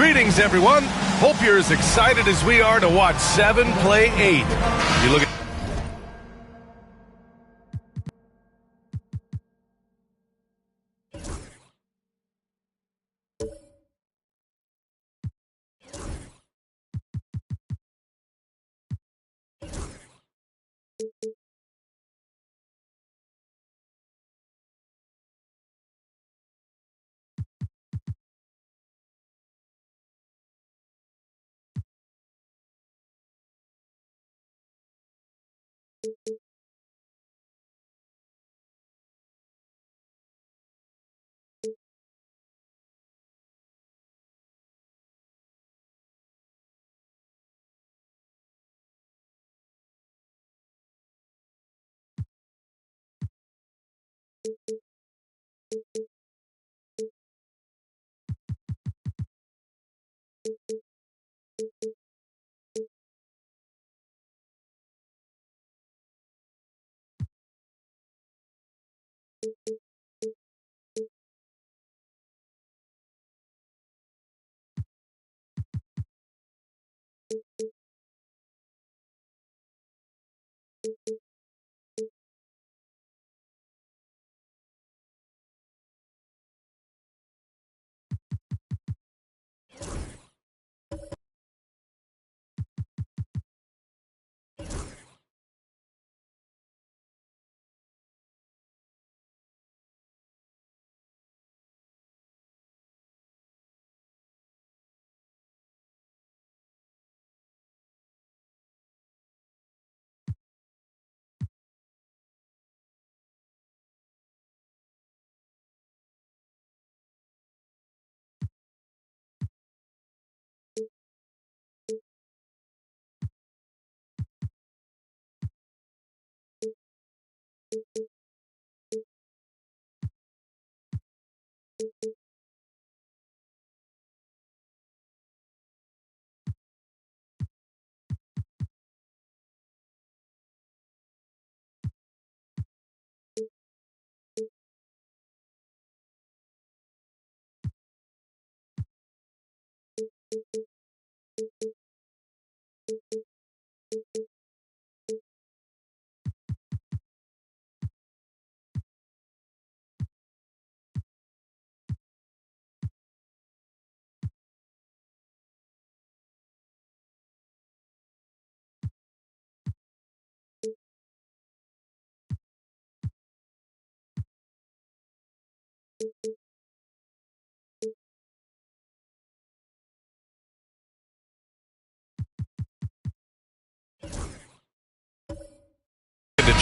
Greetings, everyone. Hope you're as excited as we are to watch 7 play 8. You look at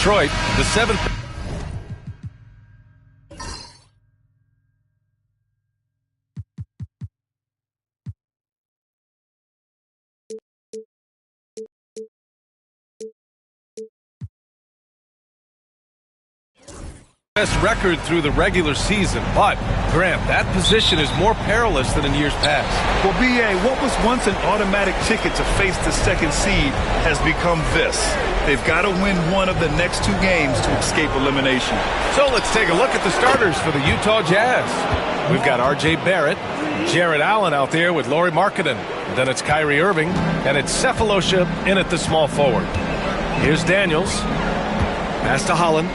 Detroit, the 7th. Best record through the regular season, but Grant, that position is more perilous than in years past. Well, B.A., what was once an automatic ticket to face the second seed has become this. They've got to win one of the next 2 games to escape elimination. So let's take a look at the starters for the Utah Jazz. We've got R.J. Barrett, Jarrett Allen out there with Lauri Markkanen. Then it's Kyrie Irving, and it's Cephalosha in at the small forward. Here's Daniels. Pass to Holland.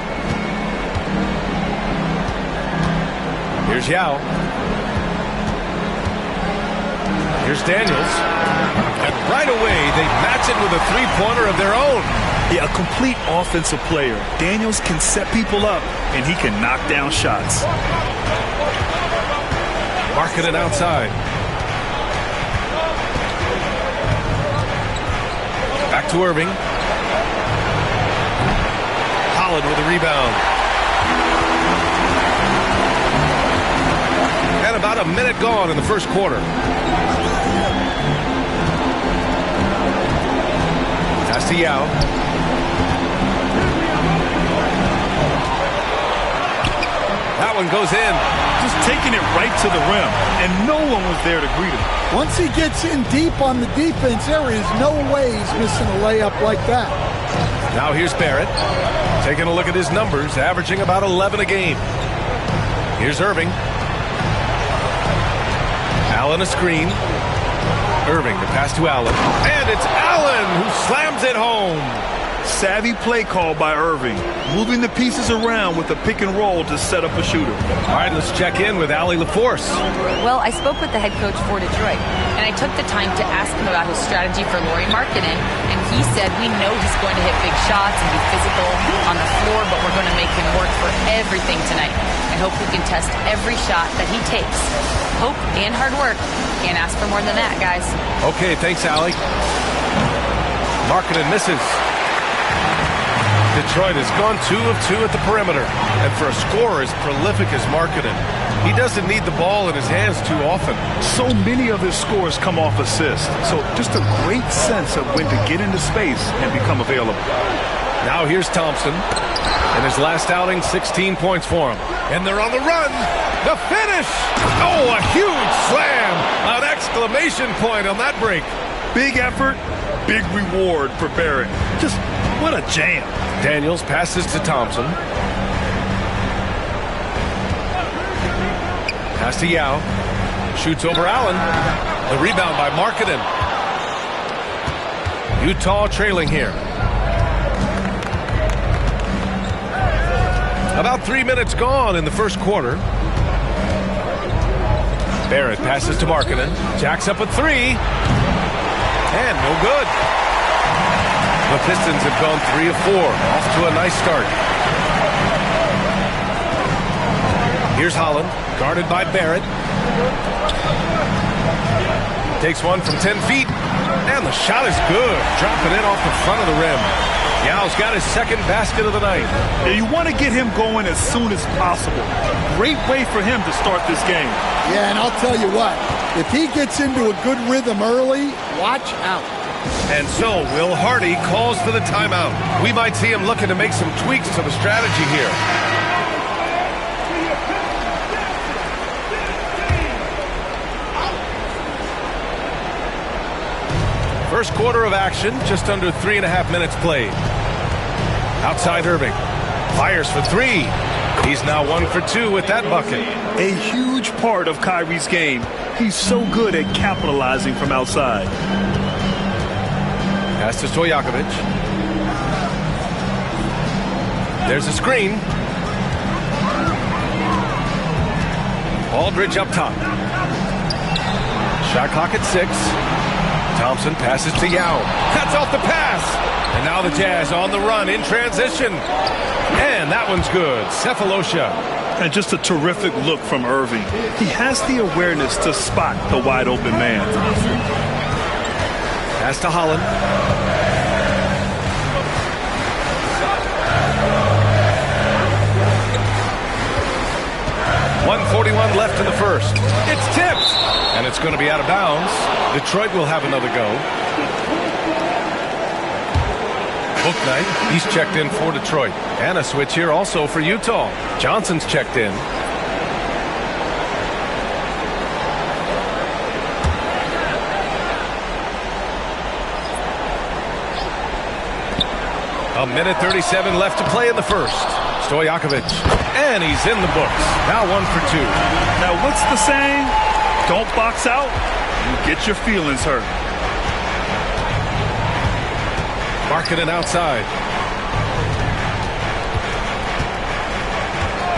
Here's Yao. Here's Daniels. And right away, they match it with a three-pointer of their own. Yeah, a complete offensive player. Daniels can set people up, and he can knock down shots. Markkanen outside. Back to Irving. Holland with a rebound. And about a minute gone in the first quarter. Pass to Yao. That one goes in. Just taking it right to the rim, and no one was there to greet him. Once he gets in deep on the defense, there is no way he's missing a layup like that. Now here's Barrett. Taking a look at his numbers, averaging about 11 a game. Here's Irving. Allen a screen. Irving, the pass to Allen. And it's Allen who slams it home. Savvy play call by Irving, moving the pieces around with a pick and roll to set up a shooter. All right, let's check in with Allie LaForce. Well, I spoke with the head coach for Detroit, and I took the time to ask him about his strategy for Lauri Markkanen, and he said we know he's going to hit big shots and be physical on the floor, but we're going to make him work for everything tonight. I hope we can test every shot that he takes. Hope and hard work. Can't ask for more than that, guys. Okay, thanks, Allie. Markkanen misses. Detroit has gone 2 of 2 at the perimeter. And for a scorer as prolific as Markkanen, he doesn't need the ball in his hands too often. So many of his scores come off assists. So just a great sense of when to get into space and become available. Now here's Thompson. In his last outing, 16 points for him. And they're on the run. The finish. Oh, a huge slam. An exclamation point on that break. Big effort, big reward for Barrett. Just what a jam. Daniels passes to Thompson. Pass to Yao. Shoots over Allen. The rebound by Markkanen. Utah trailing here. About 3 minutes gone in the first quarter. Barrett passes to Markkanen. Jacks up a 3. And no good. The Pistons have gone 3 of 4. Off to a nice start. Here's Holland, guarded by Barrett. Takes one from 10 feet. And the shot is good. Dropping it off the front of the rim. Yao's got his second basket of the night. Yeah, you want to get him going as soon as possible. Great way for him to start this game. Yeah, and I'll tell you what, if he gets into a good rhythm early, watch out. And so Will Hardy calls for the timeout. We might see him looking to make some tweaks to the strategy here. First quarter of action, just under 3.5 minutes played. Outside Irving. Fires for 3. He's now 1 for 2 with that bucket. A huge part of Kyrie's game. He's so good at capitalizing from outside. Pass to Stojakovic. There's a screen. Aldridge up top. Shot clock at 6. Thompson passes to Yao. Cuts off the pass. And now the Jazz on the run in transition. And that one's good. Cephalosha. And just a terrific look from Irving. He has the awareness to spot the wide open man. Pass to Holland. 1:41 left in the first. It's tipped, and it's going to be out of bounds. Detroit will have another go. Booknight, he's checked in for Detroit. And a switch here also for Utah. Johnson's checked in. A minute 37 left to play in the first. Stojakovic, and he's in the books. Now 1 for 2. Now, what's the saying? Don't box out, you get your feelings hurt. Markkanen outside.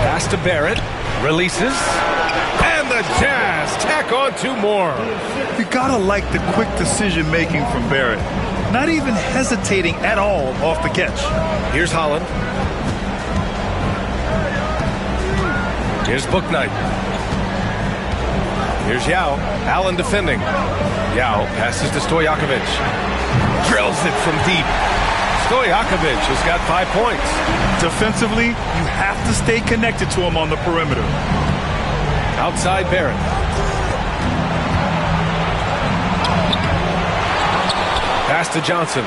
Pass to Barrett. Releases. And the Jazz tack on 2 more. You gotta like the quick decision making from Barrett. Not even hesitating at all off the catch. Here's Holland. Here's Booknight. Here's Yao. Allen defending. Yao passes to Stojakovic. Drills it from deep. Stojakovic has got 5 points. Defensively, you have to stay connected to him on the perimeter. Outside Barrett. Pass to Johnson.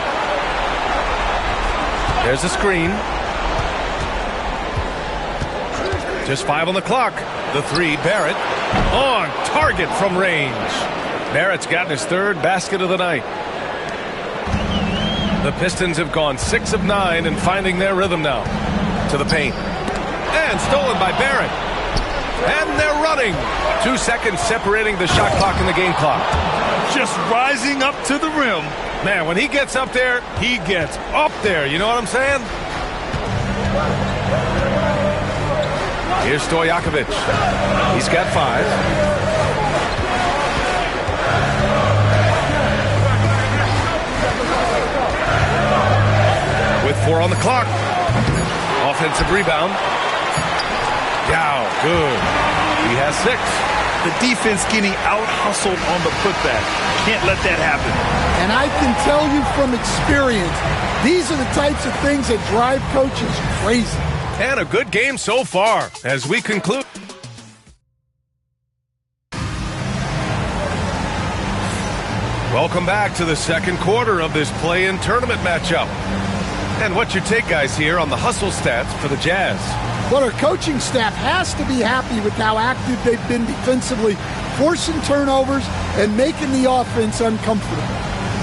There's the screen. Just 5 on the clock. The 3, Barrett. On target from range. Barrett's gotten his 3rd basket of the night. The Pistons have gone 6 of 9 and finding their rhythm now. To the paint. And stolen by Barrett. And they're running. 2 seconds separating the shot clock and the game clock. Just rising up to the rim. Man, when he gets up there, he gets up there. You know what I'm saying? Here's Stojakovic. He's got 5. With 4 on the clock. Offensive rebound. Yao, good. He has 6. The defense getting out-hustled on the putback. Can't let that happen. And I can tell you from experience, these are the types of things that drive coaches crazy. And a good game so far as we conclude. Welcome back to the second quarter of this play-in tournament matchup. And what's your take, guys, here on the hustle stats for the Jazz? Well, our coaching staff has to be happy with how active they've been defensively, forcing turnovers and making the offense uncomfortable.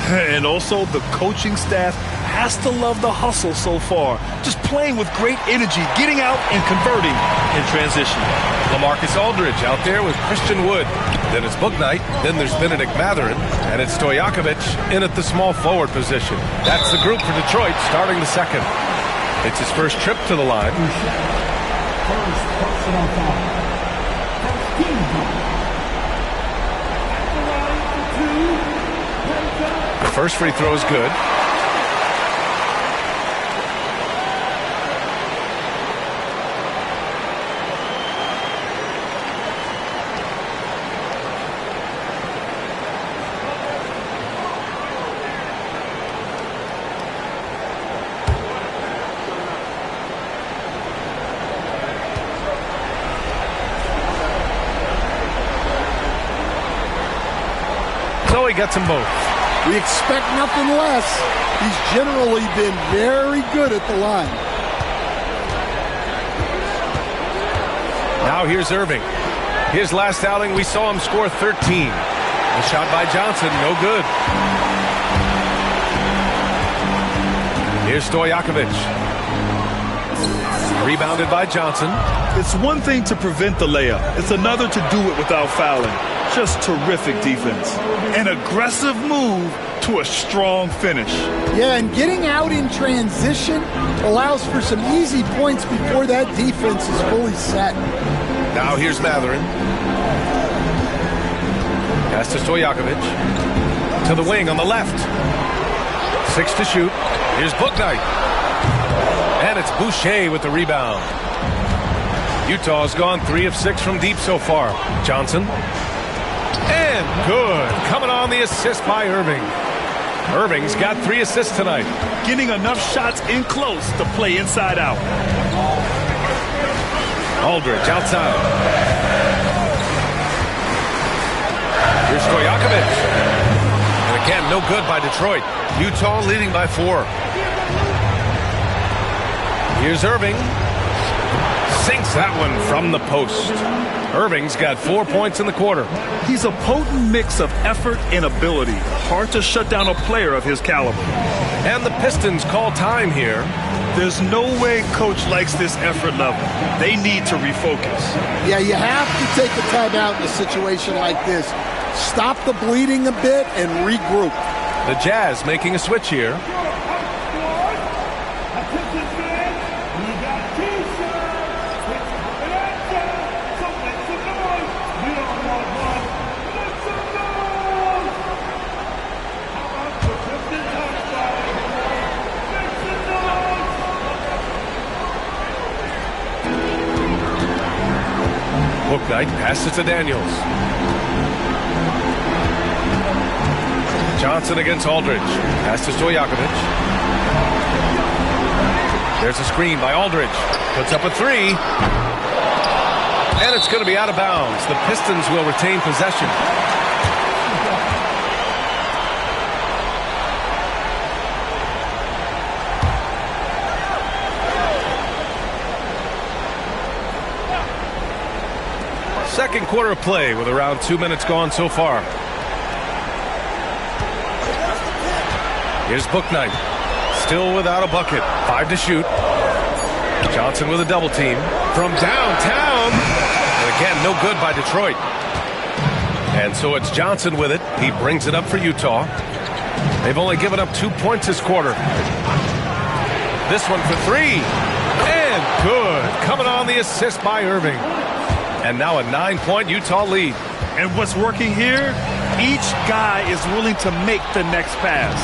And also, the coaching staff has to love the hustle so far. Just playing with great energy, getting out and converting in transition. LaMarcus Aldridge out there with Christian Wood. Then it's Booknight. Then there's Benedict Mathurin. And it's Stojakovic in at the small forward position. That's the group for Detroit starting the second. It's his first trip to the line. The first free throw is good. So he gets them both. We expect nothing less. He's generally been very good at the line. Now here's Irving. His last outing, we saw him score 13. The shot by Johnson, no good. Here's Stojakovic. Rebounded by Johnson. It's one thing to prevent the layup. It's another to do it without fouling. Just terrific defense. An aggressive move to a strong finish. Yeah, and getting out in transition allows for some easy points before that defense is fully set. Now here's Mathurin. Pass to Stojakovic. To the wing on the left. 6 to shoot. Here's Booknight. And it's Boucher with the rebound. Utah's gone 3 of 6 from deep so far. Johnson. And good. Coming on the assist by Irving. Irving's got 3 assists tonight. Getting enough shots in close to play inside out. Aldridge outside. Here's Stojakovic. And again, no good by Detroit. Utah leading by 4. Here's Irving. Sinks that one from the post. Irving's got 4 points in the quarter. He's a potent mix of effort and ability. Hard to shut down a player of his caliber. And the Pistons call time here. There's no way coach likes this effort level. They need to refocus. Yeah, you have to take a timeout in a situation like this. Stop the bleeding a bit and regroup. The Jazz making a switch here. Bouknight passes to Daniels. Johnson against Aldridge. Pass to Stojakovic. There's a screen by Aldridge. Puts up a 3. And it's going to be out of bounds. The Pistons will retain possession. Second quarter of play with around 2 minutes gone so far. Here's Bouknight. Still without a bucket. 5 to shoot. Johnson with a double team. From downtown. And again, no good by Detroit. And so it's Johnson with it. He brings it up for Utah. They've only given up 2 points this quarter. This one for 3. And good. Coming on the assist by Irving. And now a 9-point Utah lead. And what's working here? Each guy is willing to make the next pass.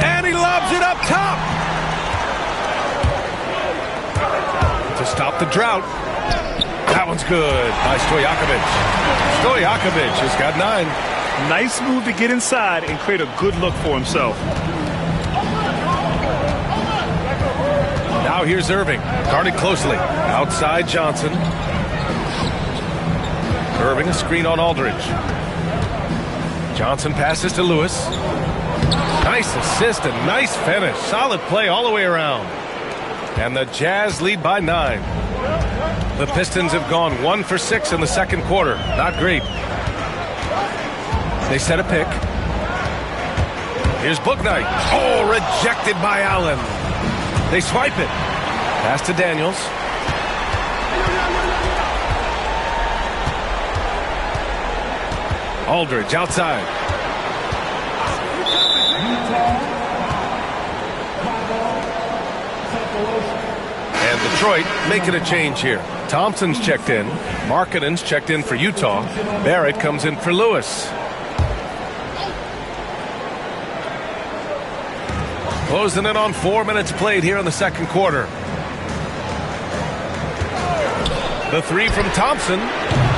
And he lobs it up top. To stop the drought. That one's good by Stojakovic. Stojakovic has got 9. Nice move to get inside and create a good look for himself. Now here's Irving, guarded closely. Outside Johnson. Irving, a screen on Aldridge. Johnson passes to Lewis. Nice assist and nice finish. Solid play all the way around. And the Jazz lead by 9. The Pistons have gone 1 for 6 in the second quarter. Not great. They set a pick. Here's Bouknight. Oh, rejected by Allen. They swipe it. Pass to Daniels. Aldridge outside. And Detroit making a change here. Thompson's checked in. Markkanen's checked in for Utah. Barrett comes in for Lewis. Closing in on 4 minutes played here in the second quarter. The 3 from Thompson.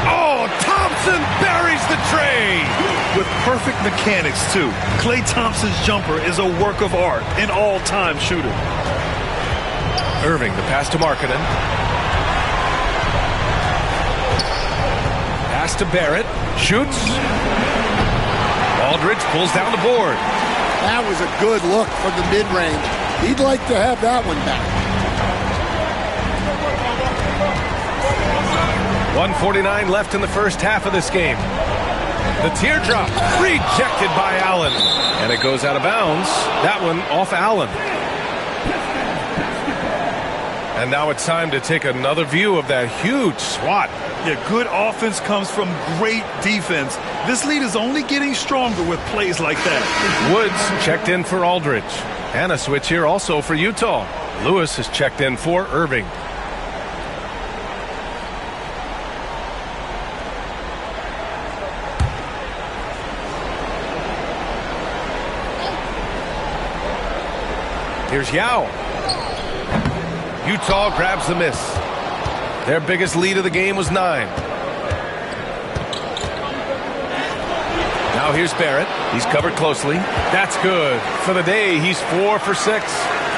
Oh, Thompson buries the tray. With perfect mechanics, too. Klay Thompson's jumper is a work of art, an all-time shooter. Irving, the pass to Markkanen. Pass to Barrett. Shoots. Aldridge pulls down the board. That was a good look from the mid-range. He'd like to have that one back. 1:49 left in the first half of this game. The teardrop rejected by Allen. And it goes out of bounds. That one off Allen. And now it's time to take another view of that huge swat. Yeah, good offense comes from great defense. This lead is only getting stronger with plays like that. Woods checked in for Aldridge. And a switch here also for Utah. Lewis has checked in for Irving. Here's Yao. Utah grabs the miss. Their biggest lead of the game was 9. Now here's Barrett. He's covered closely. That's good. For the day, he's 4 for 6.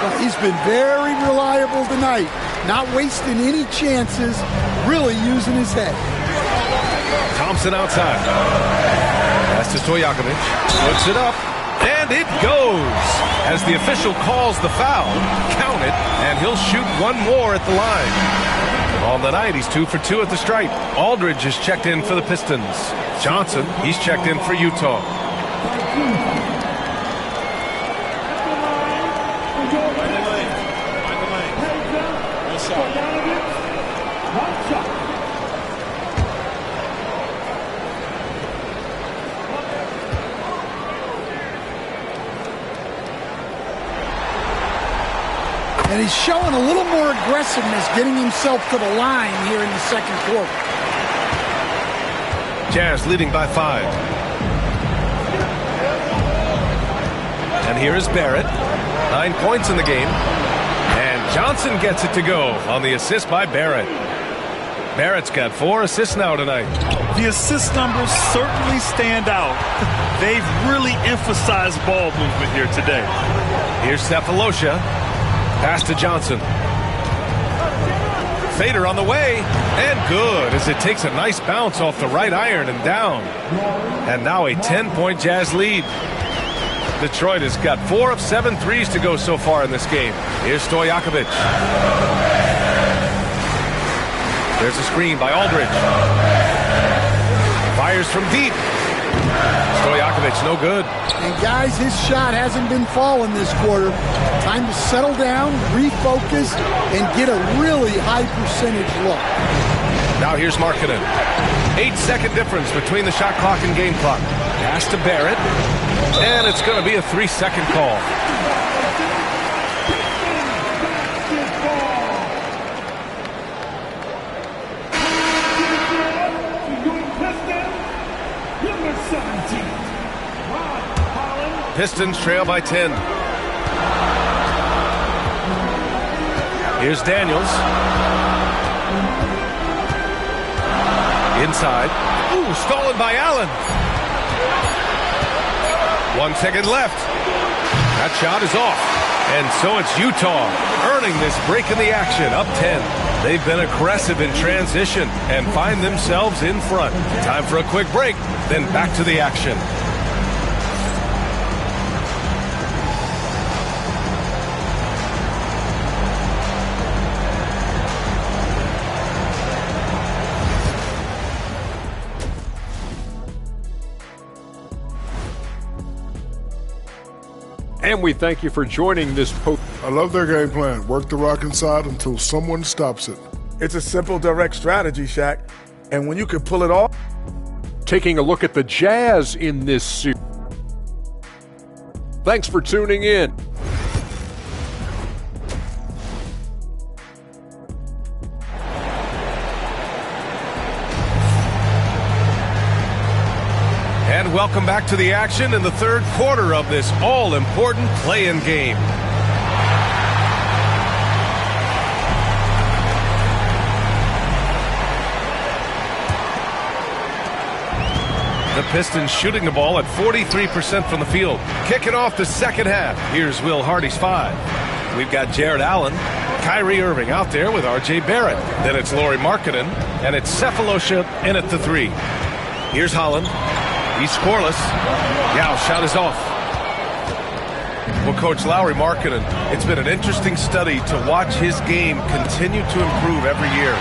Well, he's been very reliable tonight. Not wasting any chances. Really using his head. Thompson outside. Pass to Stojakovic. Puts it up. And it goes. As the official calls the foul, count it, and he'll shoot one more at the line. On the night, he's 2 for 2 at the stripe. Aldridge is checked in for the Pistons. Johnson, he's checked in for Utah. And he's showing a little more aggressiveness, getting himself to the line here in the second quarter. Jazz leading by 5. And here is Barrett. 9 points in the game. And Johnson gets it to go on the assist by Barrett. Barrett's got 4 assists now tonight. The assist numbers certainly stand out. They've really emphasized ball movement here today. Here's Cephalosha. Pass to Johnson. Fader on the way, and good as it takes a nice bounce off the right iron and down. And now a 10-point Jazz lead. Detroit has got 4 of 7 threes to go so far in this game. Here's Stojakovic. There's a screen by Aldridge. Fires from deep. Stojakovic, no good. And guys, his shot hasn't been falling this quarter. Time to settle down, refocus, and get a really high percentage look. Now here's Markkanen. 8-second difference between the shot clock and game clock. Pass to Barrett, and it's going to be a 3-second call. Pistons trail by 10. Here's Daniels. Inside. Ooh, stolen by Allen. 1 second left. That shot is off. And so it's Utah earning this break in the action, up 10. They've been aggressive in transition and find themselves in front. Time for a quick break, then back to the action. And we thank you for joining this post. I love their game plan. Work the rock inside until someone stops it. It's a simple, direct strategy, Shaq. And when you can pull it off. Taking a look at the Jazz in this series. Thanks for tuning in. And welcome back to the action in the third quarter of this all-important play-in game. The Pistons shooting the ball at 43% from the field. Kicking off the second half. Here's Will Hardy's 5. We've got Jared Allen, Kyrie Irving out there with R.J. Barrett. Then it's Lauri Markkanen, and it's Cephalosha in at the 3. Here's Holland. He's scoreless. Yao shot is off. Well, Coach Lauri Markkanen, it's been an interesting study to watch his game continue to improve every year.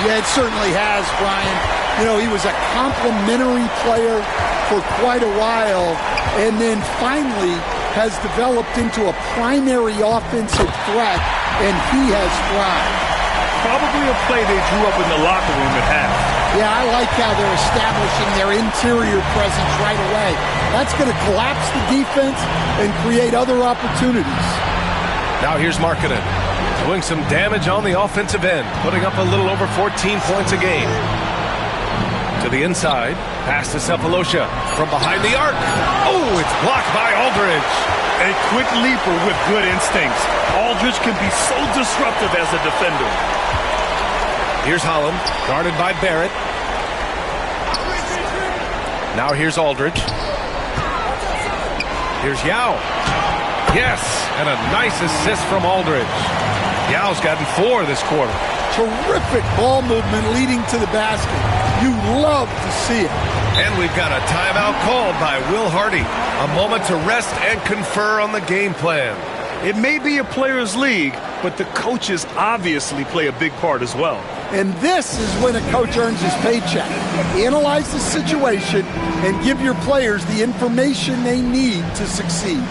Yeah, it certainly has, Brian. You know, he was a complimentary player for quite a while, and then finally has developed into a primary offensive threat, and he has thrived. Probably a play they drew up in the locker room at half. Yeah, I like how they're establishing their interior presence right away. That's going to collapse the defense and create other opportunities. Now here's Markkanen doing some damage on the offensive end, putting up a little over 14 points a game. To the inside, pass to Cephalosha from behind the arc. Oh, it's blocked by Aldridge. A quick leaper with good instincts. Aldridge can be so disruptive as a defender. Here's Holland, guarded by Barrett. Now here's Aldridge. Here's Yao. Yes, and a nice assist from Aldridge. Yao's gotten 4 this quarter. Terrific ball movement leading to the basket. You love to see it. And we've got a timeout called by Will Hardy. A moment to rest and confer on the game plan. It may be a players' league, but the coaches obviously play a big part as well. And this is when a coach earns his paycheck. Analyze the situation and give your players the information they need to succeed.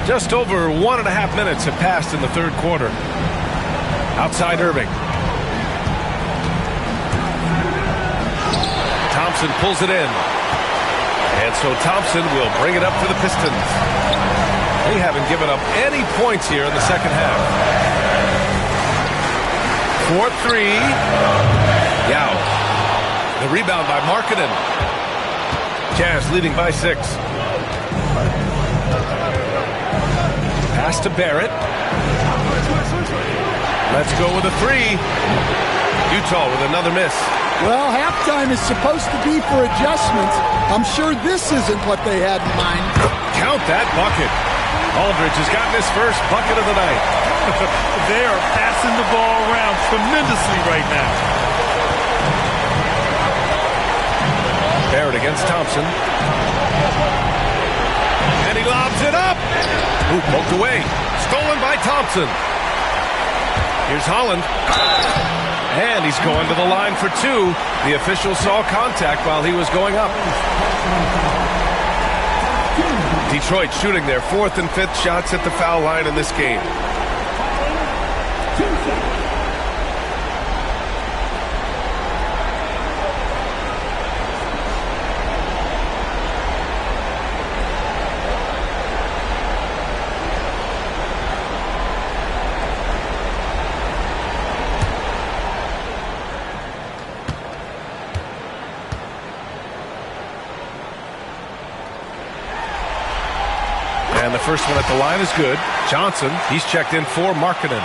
Just over 1.5 minutes have passed in the third quarter. Outside Irving. Thompson pulls it in. And so Thompson will bring it up for the Pistons. They haven't given up any points here in the second half. 4-3. Yao. The rebound by Markkanen. Jazz leading by 6. Pass to Barrett. Let's go with a 3. Utah with another miss. Well, halftime is supposed to be for adjustments. I'm sure this isn't what they had in mind. Count that bucket. Aldridge has gotten his first bucket of the night. They are passing the ball around tremendously right now. Barrett against Thompson. And he lobs it up. Ooh, poked away. Stolen by Thompson. Here's Holland. And he's going to the line for 2. The official saw contact while he was going up. Detroit shooting their 4th and 5th shots at the foul line in this game. And the first one at the line is good. Johnson, he's checked in for Markkanen.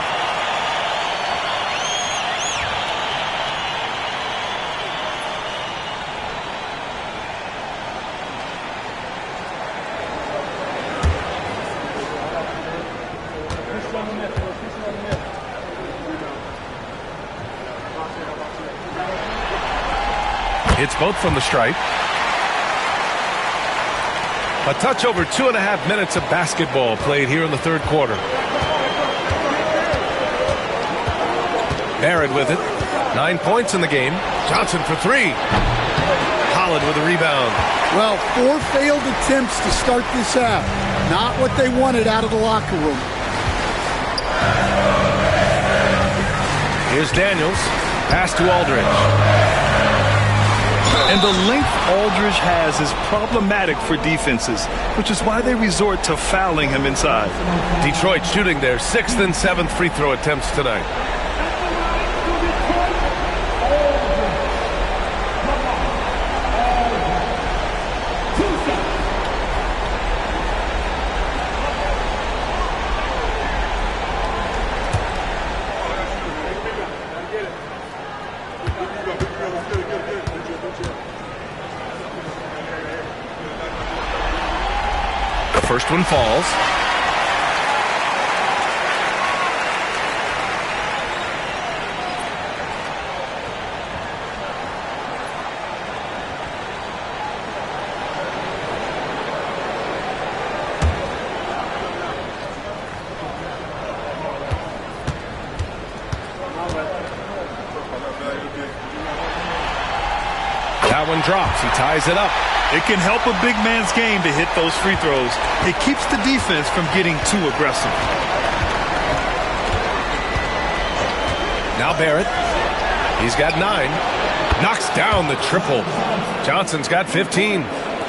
It's both from the stripe. A touch over 2.5 minutes of basketball played here in the third quarter. Barrett with it. 9 points in the game. Johnson for 3. Holland with a rebound. Well, 4 failed attempts to start this half. Not what they wanted out of the locker room. Here's Daniels. Pass to Aldridge. And the length Aldridge has is problematic for defenses, which is why they resort to fouling him inside. Detroit shooting their 6th and 7th free throw attempts tonight. First one falls. That one drops. He ties it up. It can help a big man's game to hit those free throws. It keeps the defense from getting too aggressive. Now Barrett. He's got 9. Knocks down the triple. Johnson's got 15.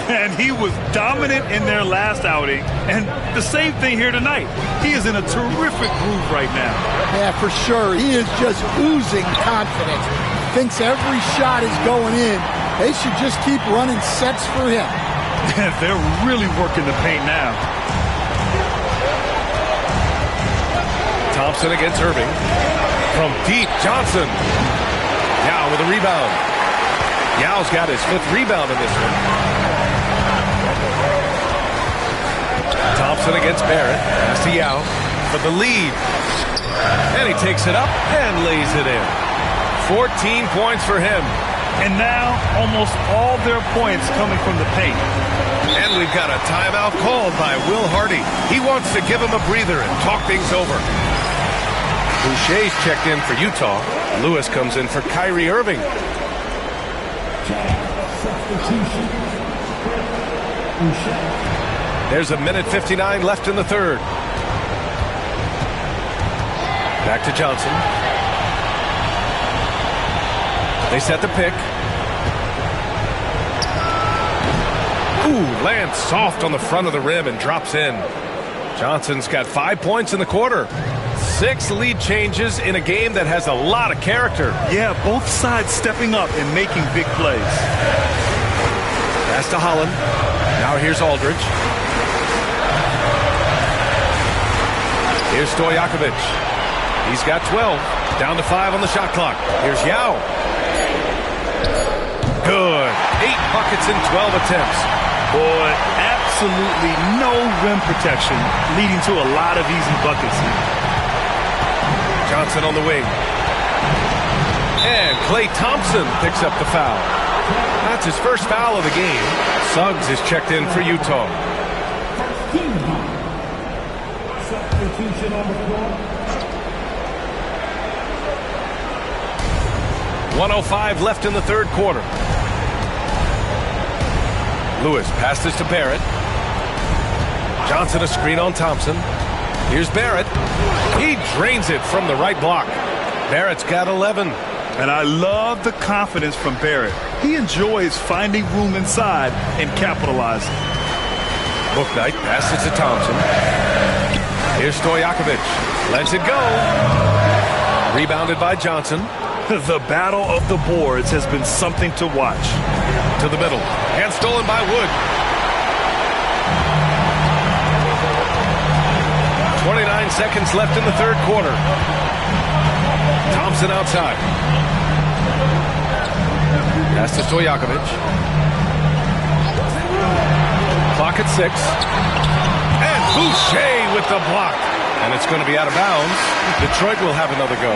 And he was dominant in their last outing. And the same thing here tonight. He is in a terrific groove right now. Yeah, for sure. He is just oozing confidence. Thinks every shot is going in. They should just keep running sets for him. They're really working the paint now. Thompson against Irving. From deep, Johnson. Yao with a rebound. Yao's got his 5th rebound in this one. Thompson against Barrett. Pass to Yao for the lead. And he takes it up and lays it in. 14 points for him. And now almost all their points coming from the paint. And we've got a timeout called by Will Hardy. He wants to give him a breather and talk things over. Boucher's checked in for Utah. Lewis comes in for Kyrie Irving. There's a minute 59 left in the third. Back to Johnson. They set the pick. Ooh, lands soft on the front of the rim and drops in. Johnson's got 5 points in the quarter. 6 lead changes in a game that has a lot of character. Yeah, both sides stepping up and making big plays. Pass to Holland. Now here's Aldridge. Here's Stojakovic. He's got 12. Down to 5 on the shot clock. Here's Yao. Good. 8 buckets in 12 attempts. Boy, absolutely no rim protection, leading to a lot of easy buckets here. Johnson on the wing. And Klay Thompson picks up the foul. That's his first foul of the game. Suggs is checked in for Utah. Substitution on the floor. 1:05 left in the third quarter. Lewis passes to Barrett. Johnson a screen on Thompson. Here's Barrett. He drains it from the right block. Barrett's got 11. And I love the confidence from Barrett. He enjoys finding room inside and capitalizing. Bouknight passes to Thompson. Here's Stojakovic. Lets it go. Rebounded by Johnson. The battle of the boards has been something to watch. To the middle. And stolen by Wood. 29 seconds left in the third quarter. Thompson outside. Pass to Stojakovic. Clock at 6. And Boucher with the block. And it's going to be out of bounds. Detroit will have another go.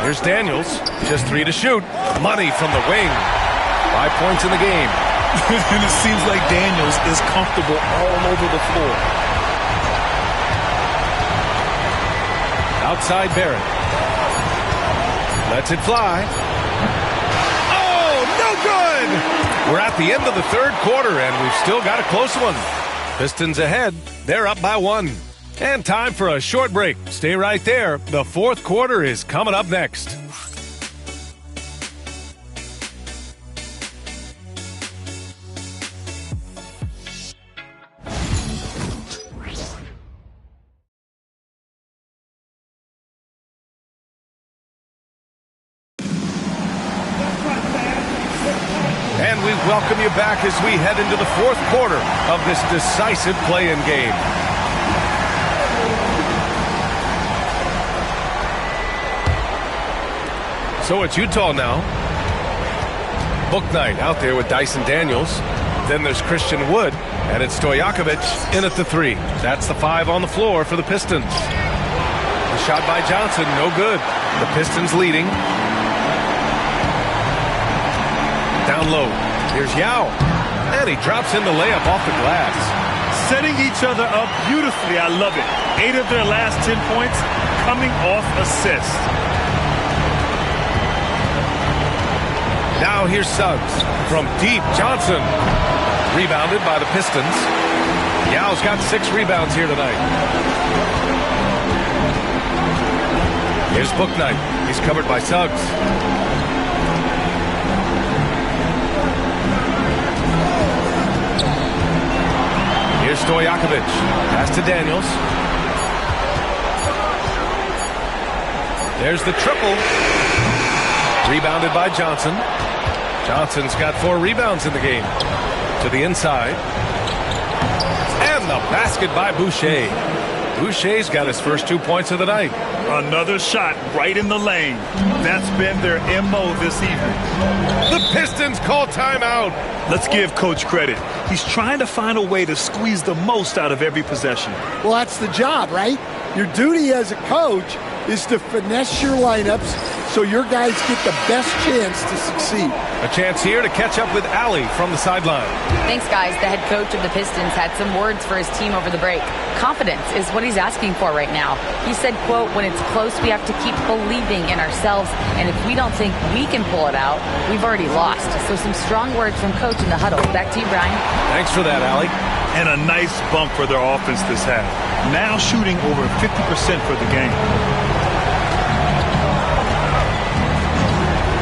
Here's Daniels. Just 3 to shoot. Money from the wing. 5 points in the game. And it seems like Daniels is comfortable all over the floor. Outside Barrett. Lets it fly. Oh, no good! We're at the end of the third quarter, and we've still got a close one. Pistons ahead. They're up by 1. And time for a short break. Stay right there. The fourth quarter is coming up next. And we welcome you back as we head into the fourth quarter of this decisive play-in game. So it's Utah now. Bouknight out there with Dyson Daniels. Then there's Christian Wood, and it's Stojakovic in at the 3. That's the 5 on the floor for the Pistons. The shot by Johnson, no good. The Pistons leading. Down low. Here's Yao. And he drops in the layup off the glass. Setting each other up beautifully. I love it. 8 of their last 10 points coming off assists. Now here's Suggs. From deep, Johnson. Rebounded by the Pistons. Yao's got 6 rebounds here tonight. Here's Bouknight. He's covered by Suggs. Here's Stojakovic. Pass to Daniels. There's the triple. Rebounded by Johnson. Johnson's got 4 rebounds in the game. To the inside. And the basket by Boucher. Boucher's got his first 2 points of the night. Another shot right in the lane. That's been their MO this evening. The Pistons call timeout. Let's give Coach credit. He's trying to find a way to squeeze the most out of every possession. Well, that's the job, right? Your duty as a coach is to finesse your lineups so your guys get the best chance to succeed. A chance here to catch up with Allie from the sideline. Thanks, guys. The head coach of the Pistons had some words for his team over the break. Confidence is what he's asking for right now. He said, quote, when it's close, we have to keep believing in ourselves, and if we don't think we can pull it out, we've already lost. So some strong words from coach in the huddle. Back to you, Brian. Thanks for that, Allie. And a nice bump for their offense this half. Now shooting over 50% for the game.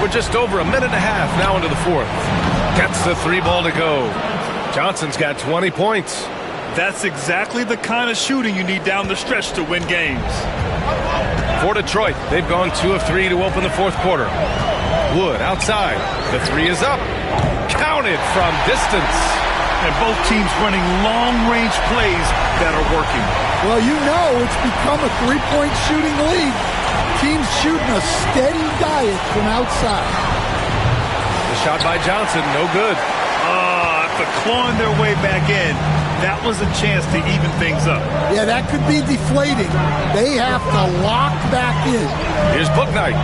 We're just over a minute and a half now into the 4th. Gets the 3 ball to go. Johnson's got 20 points. That's exactly the kind of shooting you need down the stretch to win games. For Detroit, they've gone 2 of 3 to open the 4th quarter. Wood outside. The 3 is up. Counted from distance. And both teams running long-range plays that are working. Well, you know it's become a 3-point shooting league. Teams shooting a steady diet from outside. The shot by Johnson, no good. After clawing their way back in, that was a chance to even things up. Yeah, that could be deflating. They have to lock back in. Here's Bouknight.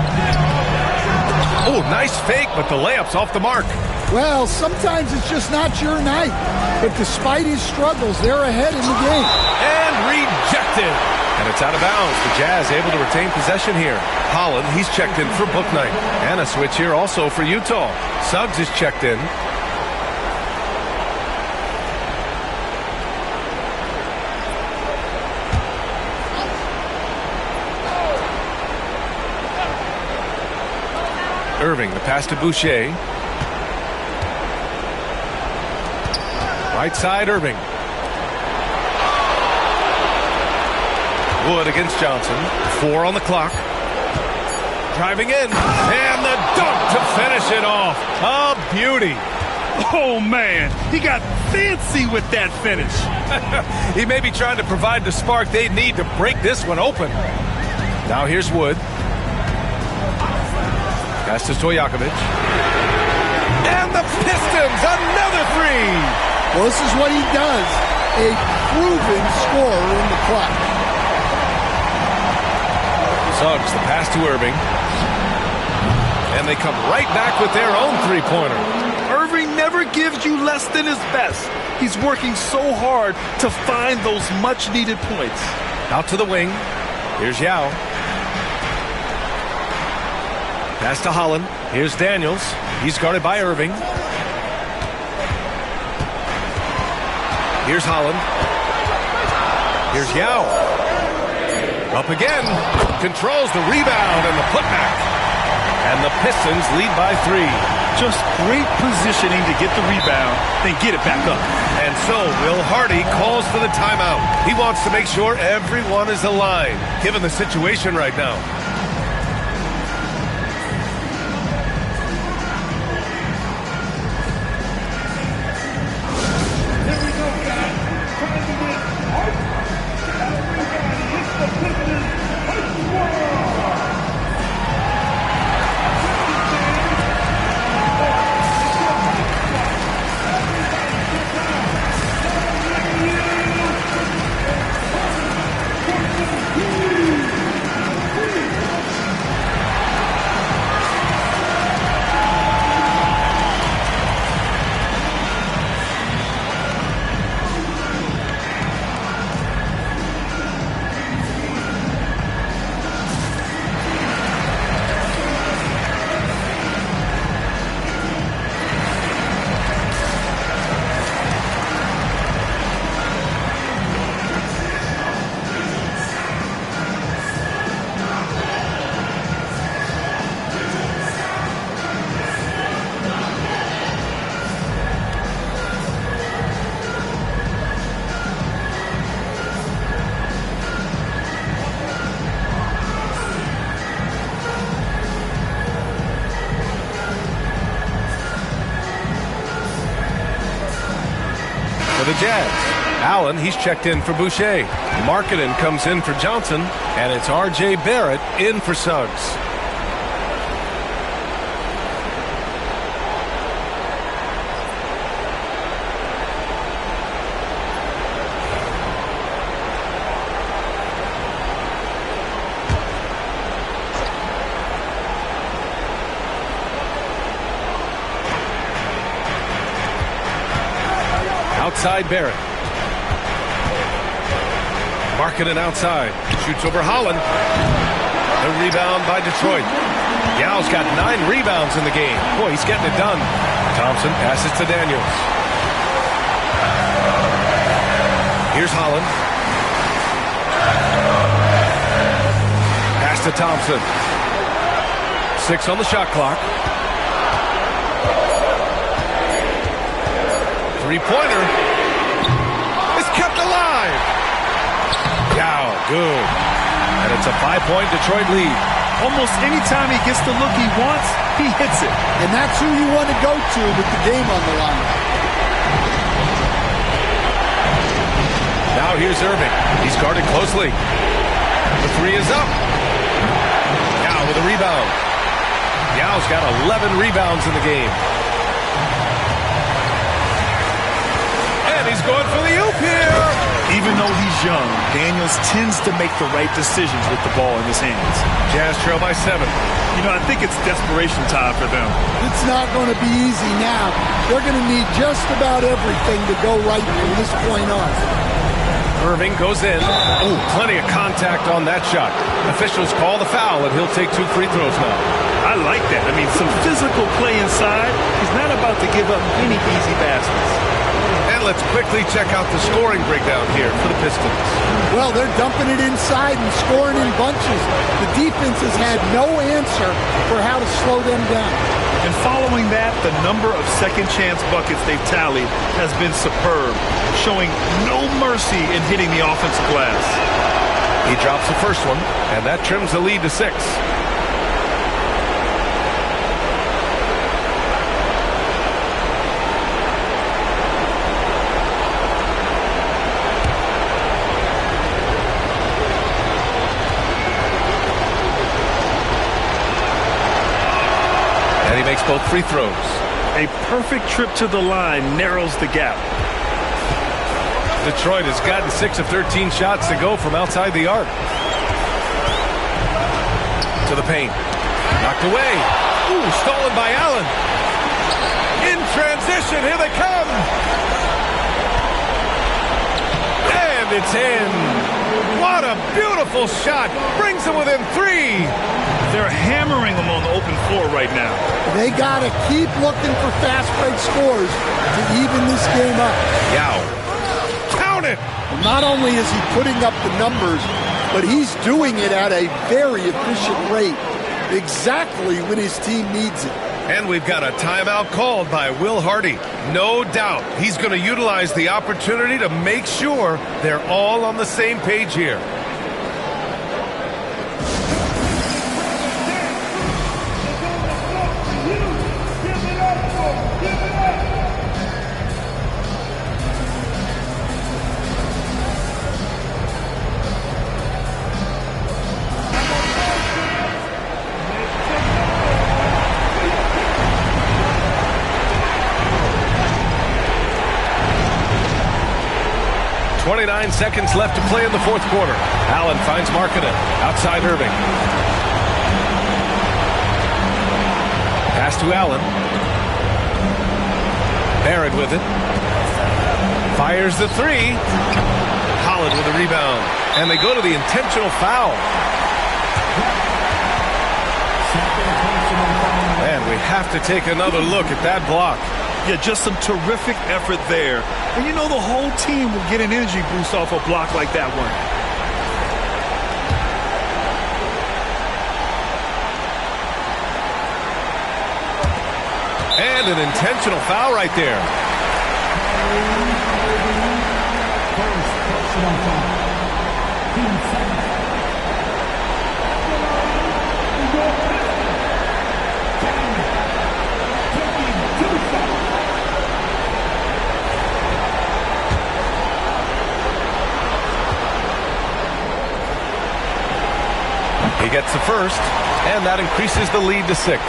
Oh, nice fake, but the layup's off the mark. Well, sometimes it's just not your night. But despite his struggles, they're ahead in the game. And rejected. And it's out of bounds. The Jazz able to retain possession here. Holland, he's checked in for Bouknight. And a switch here also for Utah. Suggs is checked in. Irving, the pass to Boucher. Right side, Irving. Wood against Johnson. 4 on the clock. Driving in. And the dunk to finish it off. A beauty. Oh, man. He got fancy with that finish. He may be trying to provide the spark they need to break this one open. Now here's Wood. Pass to Stojakovic. And the Pistons, another 3. Well, this is what he does. A proven scorer in the clutch. Suggs, the pass to Irving. And they come right back with their own 3-pointer. Irving never gives you less than his best. He's working so hard to find those much-needed points. Out to the wing. Here's Yao. Pass to Holland. Here's Daniels. He's guarded by Irving. Here's Holland. Here's Yao. Up again. Controls the rebound and the putback. And the Pistons lead by 3. Just great positioning to get the rebound, then get it back up. And so Will Hardy calls for the timeout. He wants to make sure everyone is aligned, given the situation right now. Jazz. Allen, he's checked in for Boucher. Markkanen comes in for Johnson, and it's R.J. Barrett in for Suggs. Outside Barrett. Markkanen outside. Shoots over Holland. The rebound by Detroit. Yao's got 9 rebounds in the game. Boy, he's getting it done. Thompson passes to Daniels. Here's Holland. Pass to Thompson. 6 on the shot clock. Three-pointer is kept alive. Yao, good. And it's a 5-point Detroit lead. Almost any time he gets the look he wants, he hits it. And that's who you want to go to with the game on the line. Now here's Irving. He's guarded closely. The 3 is up. Yao with a rebound. Yao's got 11 rebounds in the game. He's going for the oop here. Even though he's young, Daniels tends to make the right decisions with the ball in his hands. Jazz trail by 7. You know, I think it's desperation time for them. It's not going to be easy now. They're going to need just about everything to go right from this point on. Irving goes in. Oh, plenty of contact on that shot. Officials call the foul, and he'll take 2 free throws now. I like that. I mean, some physical play inside. He's not about to give up any easy baskets. And let's quickly check out the scoring breakdown here for the Pistons. Well, they're dumping it inside and scoring in bunches. The defense has had no answer for how to slow them down. And following that, the number of second chance buckets they've tallied has been superb, showing no mercy in hitting the offensive glass. He drops the first one, and that trims the lead to 6. And he makes both free throws. A perfect trip to the line narrows the gap. Detroit has gotten 6 of 13 shots to go from outside the arc. To the paint. Knocked away. Ooh, stolen by Allen. In transition, here they come. And it's in. What a beautiful shot. Brings them within 3. They're hammering them on the open floor right now. They got to keep looking for fast break scores to even this game up. Yao. Count it. Well, not only is he putting up the numbers, but he's doing it at a very efficient rate, exactly when his team needs it. And we've got a timeout called by Will Hardy. No doubt he's going to utilize the opportunity to make sure they're all on the same page here. Seconds left to play in the fourth quarter. Allen finds Markkanen. Outside Irving. Pass to Allen. Barrett with it. Fires the 3. Holland with a rebound. And they go to the intentional foul. And we have to take another look at that block. Yeah, just some terrific effort there. And you know the whole team will get an energy boost off a block like that one. And an intentional foul right there. He gets the first, and that increases the lead to 6.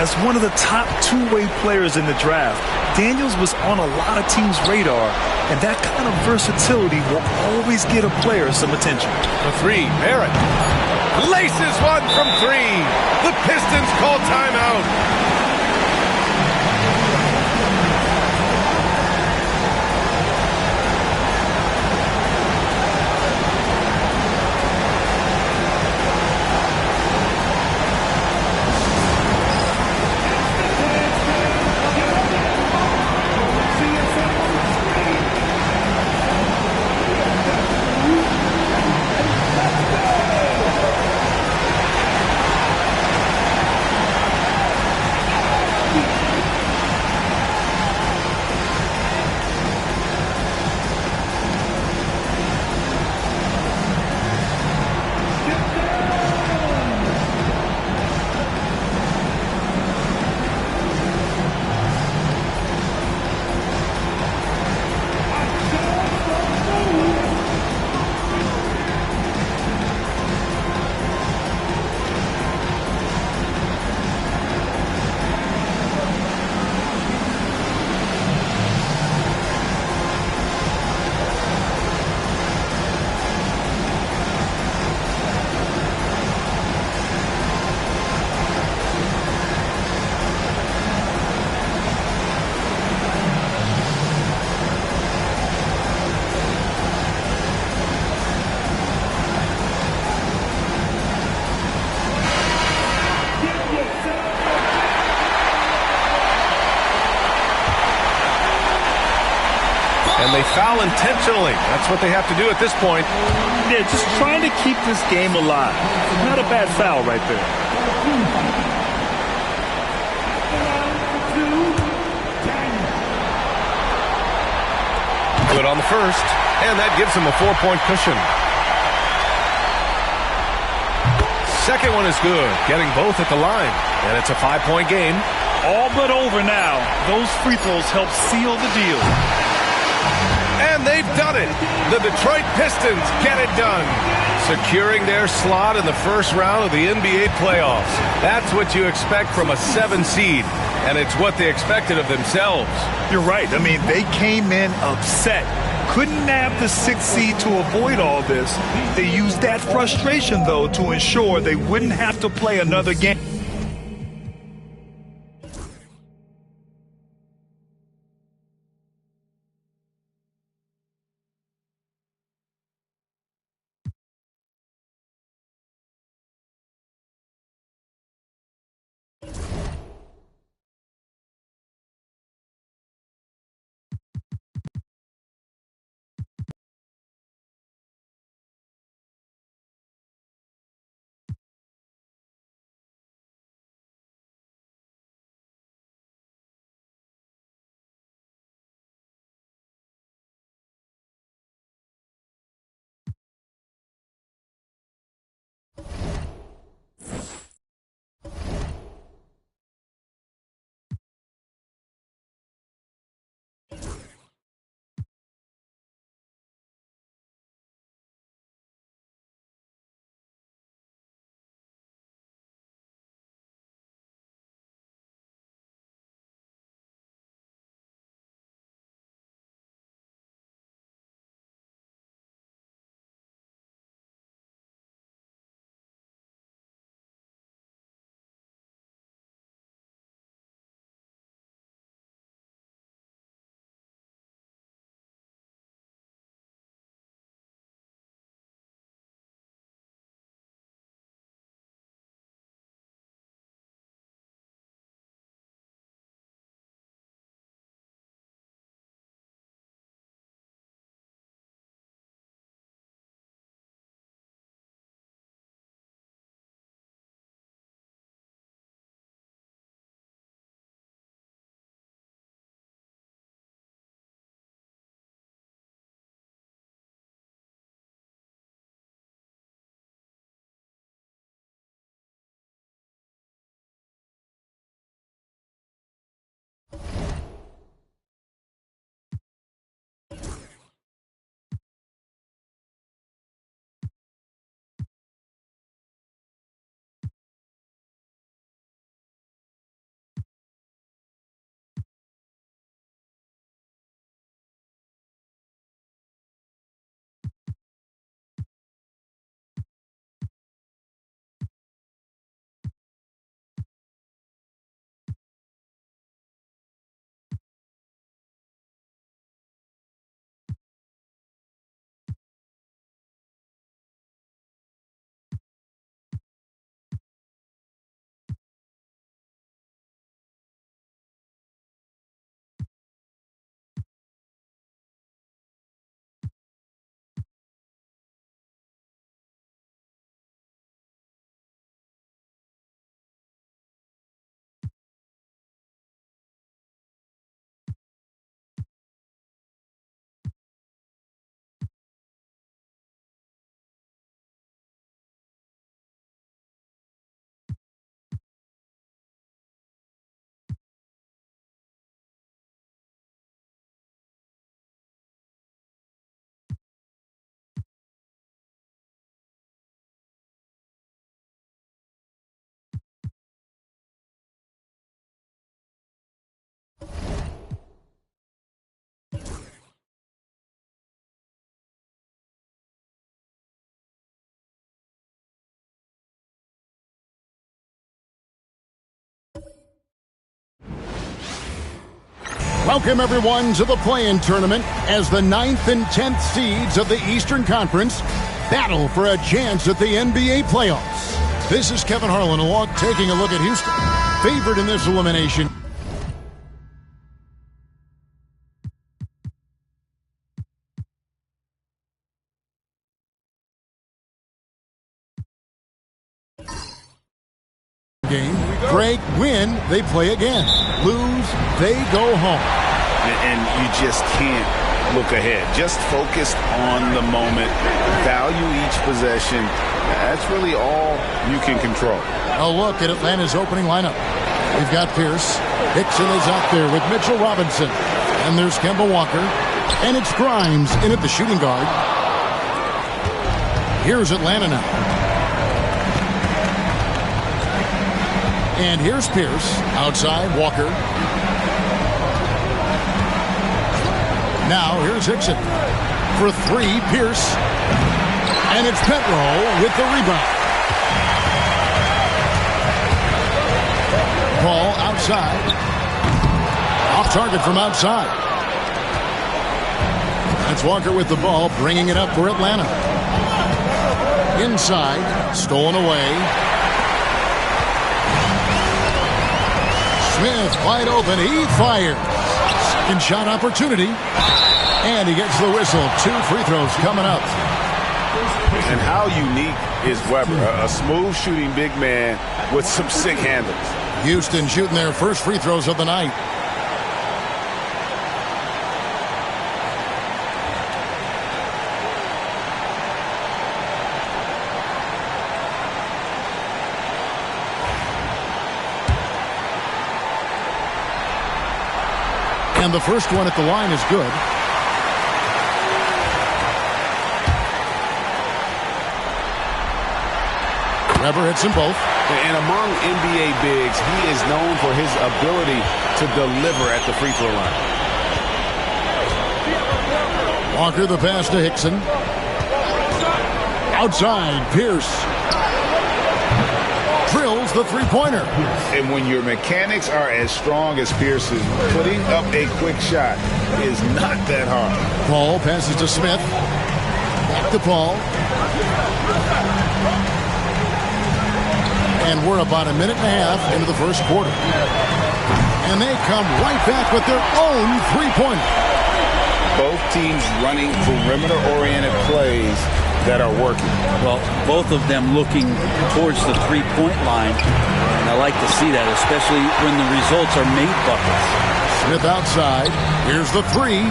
As one of the top two-way players in the draft, Daniels was on a lot of teams' radar, and that kind of versatility will always get a player some attention. The 3, Barrett laces one from 3. The Pistons call timeout. And they foul intentionally. That's what they have to do at this point. Yeah, just trying to keep this game alive. Not a bad foul right there. Good on the first, and that gives them a 4-point cushion. Second one is good, getting both at the line, and it's a 5-point game. All but over now. Those free throws help seal the deal. And they've done it. The Detroit Pistons get it done, securing their slot in the first round of the NBA playoffs. That's what you expect from a 7 seed, and it's what they expected of themselves. You're right. I mean, they came in upset. Couldn't nab the 6th seed to avoid all this. They used that frustration, though, to ensure they wouldn't have to play another game. Welcome, everyone, to the play-in tournament as the 9th and 10th seeds of the Eastern Conference battle for a chance at the NBA playoffs. This is Kevin Harlan along, taking a look at Houston, favored in this elimination. Game. Break, win, they play again. Lose, they go home. And you just can't look ahead. Just focus on the moment. Value each possession. That's really all you can control. A look at Atlanta's opening lineup. We've got Pierce. Hickson is out there with Mitchell Robinson. And there's Kemba Walker. And it's Grimes in at the shooting guard. Here's Atlanta now. And here's Pierce. Outside, Walker. Now, here's Hickson. For three, Pierce. And it's Petro with the rebound. Ball outside. Off target from outside. That's Walker with the ball, bringing it up for Atlanta. Inside, stolen away. Smith wide open. He fires. Second shot opportunity. And he gets the whistle. 2 free throws coming up. And how unique is Weber? A smooth shooting big man with some sick handles. Houston shooting their first free throws of the night. And the first one at the line is good. Weber hits them both. And among NBA bigs, he is known for his ability to deliver at the free throw line. Walker the pass to Hickson. Outside, Pierce. Drills the three-pointer. And when your mechanics are as strong as Pierce's, putting up a quick shot is not that hard. Paul passes to Smith. Back to Paul. And we're about a minute and a half into the first quarter. And they come right back with their own three-pointer. Both teams running perimeter-oriented plays that are working. Well, both of them looking towards the three-point line. And I like to see that, especially when the results are made buckets. Smith outside. Here's the three.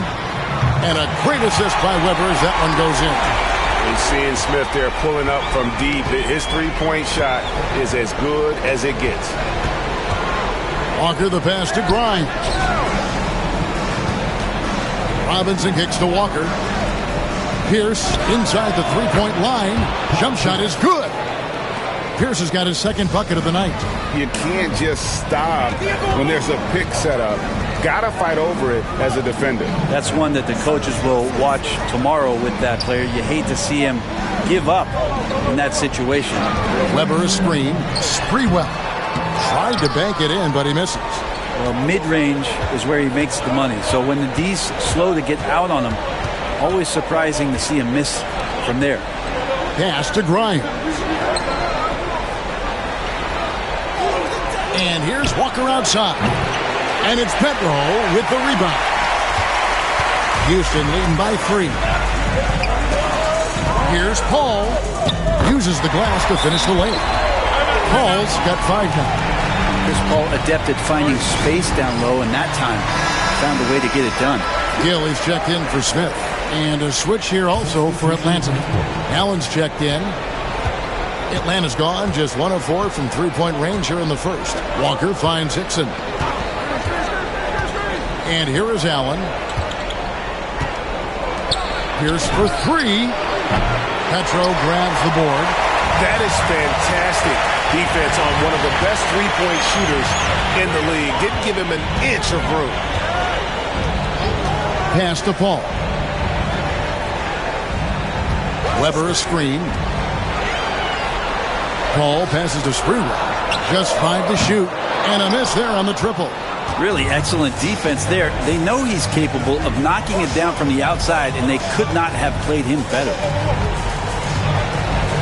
And a great assist by Weber as that one goes in. And seeing Smith there pulling up from deep. His three-point shot is as good as it gets. Walker the pass to Grimes. Robinson kicks to Walker. Pierce inside the three-point line. Jump shot is good. Pierce has got his second bucket of the night. You can't just stop when there's a pick set up. Gotta fight over it as a defender. That's one that the coaches will watch tomorrow with that player. You hate to see him give up in that situation. Weber a screen. Sprewell tried to bank it in, but he misses. Well, mid-range is where he makes the money. So when the D's slow to get out on him, always surprising to see him miss from there. Pass to Grimes. And here's Walker outside. And it's Petro with the rebound. Houston leading by 3. Here's Paul. Uses the glass to finish the layup. Paul's got 5 now. Chris Paul adept at finding space down low, and that time found a way to get it done. Gill is checked in for Smith. And a switch here also for Atlanta. Allen's checked in. Atlanta's gone, just 1 of 4 from three-point range here in the first. Walker finds Hickson. And here is Allen. Pierce for 3. Petro grabs the board. That is fantastic defense on one of the best three-point shooters in the league. Didn't give him an inch of room. Pass to Paul. Weber a screen. Paul passes to Sprewell. Just 5 to shoot. And a miss there on the triple. Really excellent defense there. They know he's capable of knocking it down from the outside, and they could not have played him better.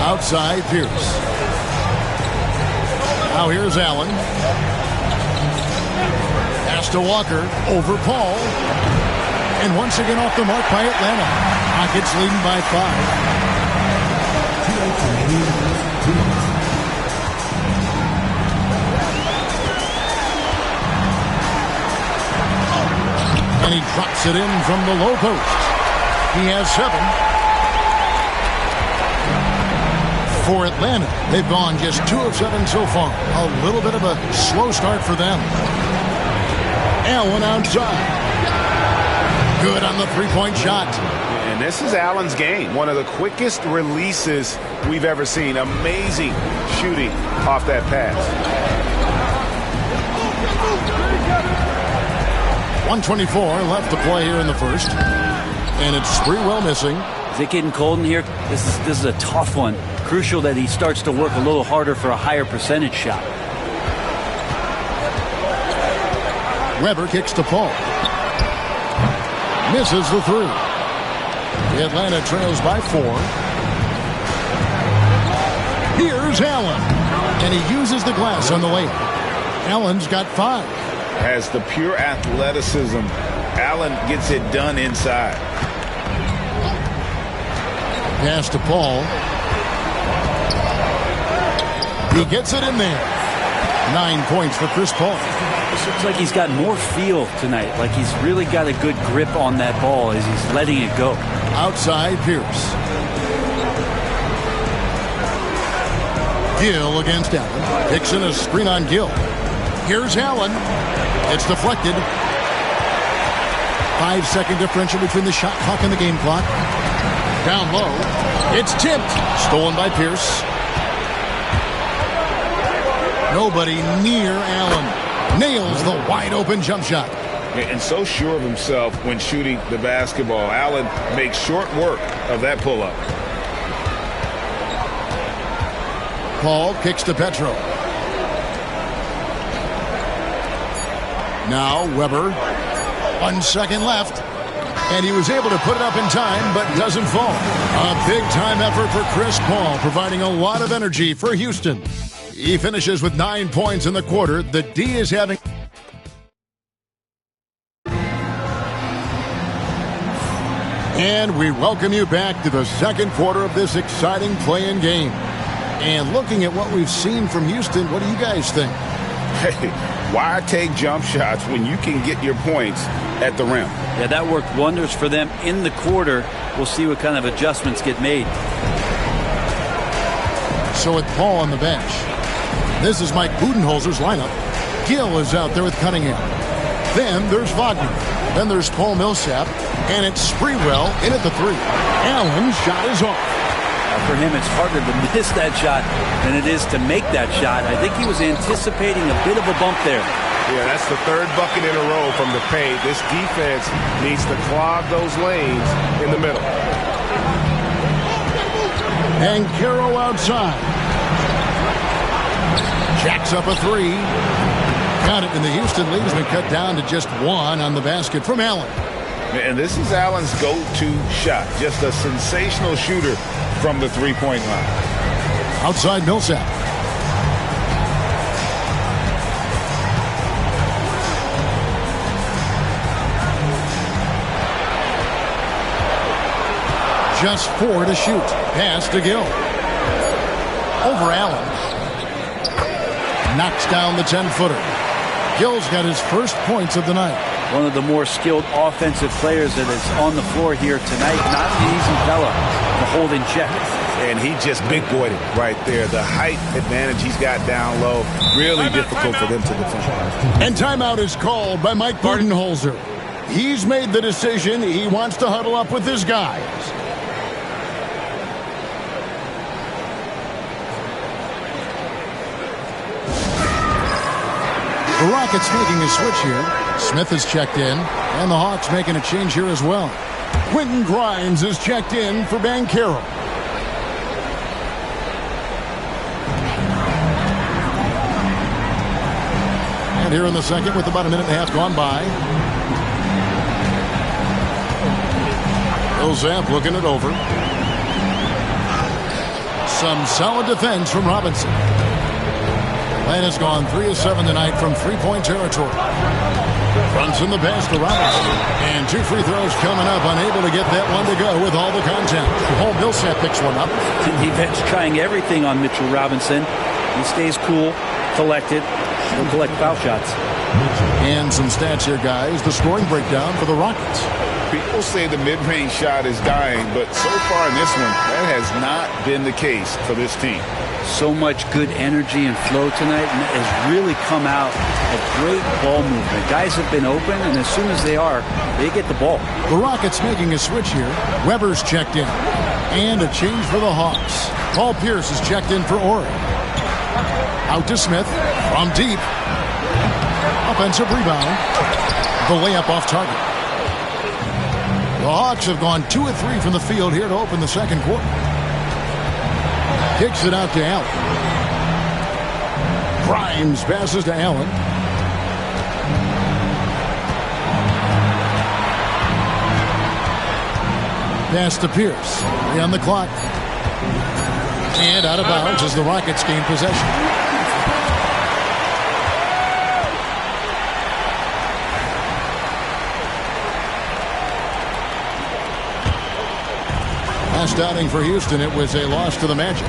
Outside Pierce. Now here's Allen. Pass to Walker. Over Paul. And once again off the mark by Atlanta. Rockets leading by 5. And he drops it in from the low post. He has 7. For Atlanta, they've gone just 2 of 7 so far. A little bit of a slow start for them. Allen outside. Good on the three-point shot. And this is Allen's game. One of the quickest releases we've ever seen. Amazing shooting off that pass. 1:24 left to play here in the first. And it's Sprewell missing. Is it getting cold in here? This is a tough one. Crucial that he starts to work a little harder for a higher percentage shot. Weber kicks to Paul. Misses the 3. Atlanta trails by 4. Here's Allen. And he uses the glass on the layup. Allen's got 5. Has the pure athleticism. Allen gets it done inside. Pass to Paul. He gets it in there. 9 points for Chris Paul. This looks like he's got more feel tonight. Like he's really got a good grip on that ball as he's letting it go. Outside Pierce. Gill against Allen. Dixon a screen on Gill. Here's Allen. It's deflected. 5-second differential between the shot clock and the game clock. Down low. It's tipped. Stolen by Pierce. Nobody near Allen. Nails the wide open jump shot. And so sure of himself when shooting the basketball. Allen makes short work of that pull-up. Paul kicks to Petro. Now Weber. 1 second left. And he was able to put it up in time, but doesn't fall. A big-time effort for Chris Paul, providing a lot of energy for Houston. He finishes with 9 points in the quarter. The D is having... And we welcome you back to the second quarter of this exciting play-in game. And looking at what we've seen from Houston, what do you guys think? Hey, why take jump shots when you can get your points at the rim? Yeah, that worked wonders for them in the quarter. We'll see what kind of adjustments get made. So with Paul on the bench, this is Mike Budenholzer's lineup. Gill is out there with Cunningham. Then there's Wagner. Then there's Paul Millsap. And it's Sprewell in at the 3. Allen's shot is off. For him, it's harder to miss that shot than it is to make that shot. I think he was anticipating a bit of a bump there. Yeah, that's the 3rd bucket in a row from the paint. This defense needs to clog those lanes in the middle. And Caro outside. Jacks up a 3. Got it, and the Houston lead has been cut down to just 1 on the basket from Allen. And this is Allen's go-to shot. Just a sensational shooter from the three-point line. Outside Millsap. Just 4 to shoot. Pass to Gill. Over Allen. Knocks down the 10-footer. Gill's got his first points of the night. One of the more skilled offensive players that is on the floor here tonight. Not an easy fella to hold in check. And he just big-boyed it right there. The height advantage he's got down low. Really difficult for them to defend. And timeout is called by Mike Budenholzer. He's made the decision. He wants to huddle up with his guys. The Rockets making a switch here. Smith is checked in, and the Hawks making a change here as well. Quentin Grimes is checked in for Banchero. And here in the second with about a minute and a half gone by. Millsap looking it over. Some solid defense from Robinson. Atlanta's gone 3 of 7 tonight from three-point territory. Brunson the pass to Robinson. And 2 free throws coming up. Unable to get that one to go with all the contact. Millsap picks one up. Defense trying everything on Mitchell Robinson. He stays cool, collected. He'll collect foul shots. And some stats here, guys. The scoring breakdown for the Rockets. People say the mid-range shot is dying, but so far in this one, that has not been the case for this team. So much good energy and flow tonight, and it has really come out of great ball movement. Guys have been open, and as soon as they are, they get the ball. The Rockets making a switch here. Weber's checked in. And a change for the Hawks. Paul Pierce is checked in for Ori. Out to Smith from deep. Offensive rebound. The layup off target. The Hawks have gone 2 of 3 from the field here to open the second quarter. Kicks it out to Allen. Grimes passes to Allen. Pass to Pierce. 3 on the clock. And out of bounds as the Rockets gain possession. Last outing for Houston, it was a loss to the Magic.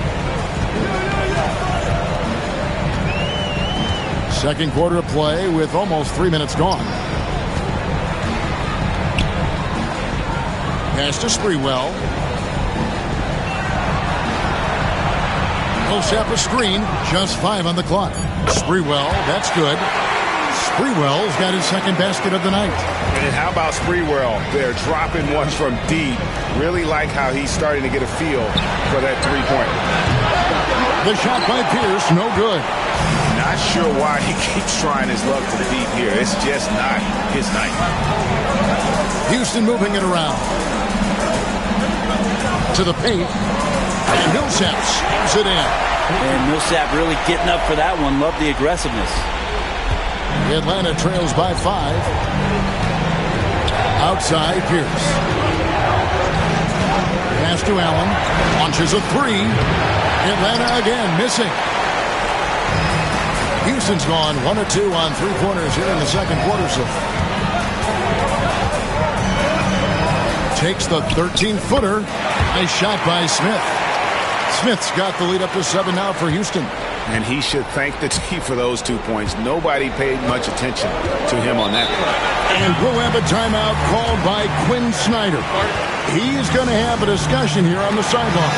Second quarter of play with almost 3 minutes gone. Pass to Sprewell. Millsap a screen, just 5 on the clock. Sprewell, that's good. Sprewell's got his second basket of the night. And how about Sprewell? They're dropping one from deep. Really like how he's starting to get a feel for that three-pointer. The shot by Pierce, no good. Not sure why he keeps trying his luck to deep here. It's just not his night. Houston moving it around. To the paint. And Millsap slams it in. And Millsap really getting up for that one. Love the aggressiveness. Atlanta trails by 5. Outside Pierce. Pass to Allen. Launches a 3. Atlanta again missing. Houston's gone 1 of 2 on three-pointers here in the second quarter. So takes the 13-footer. Nice shot by Smith. Smith's got the lead up to 7 now for Houston. And he should thank the team for those 2 points. Nobody paid much attention to him on that play. And we'll have a timeout called by Quinn Snyder. He's going to have a discussion here on the sideline.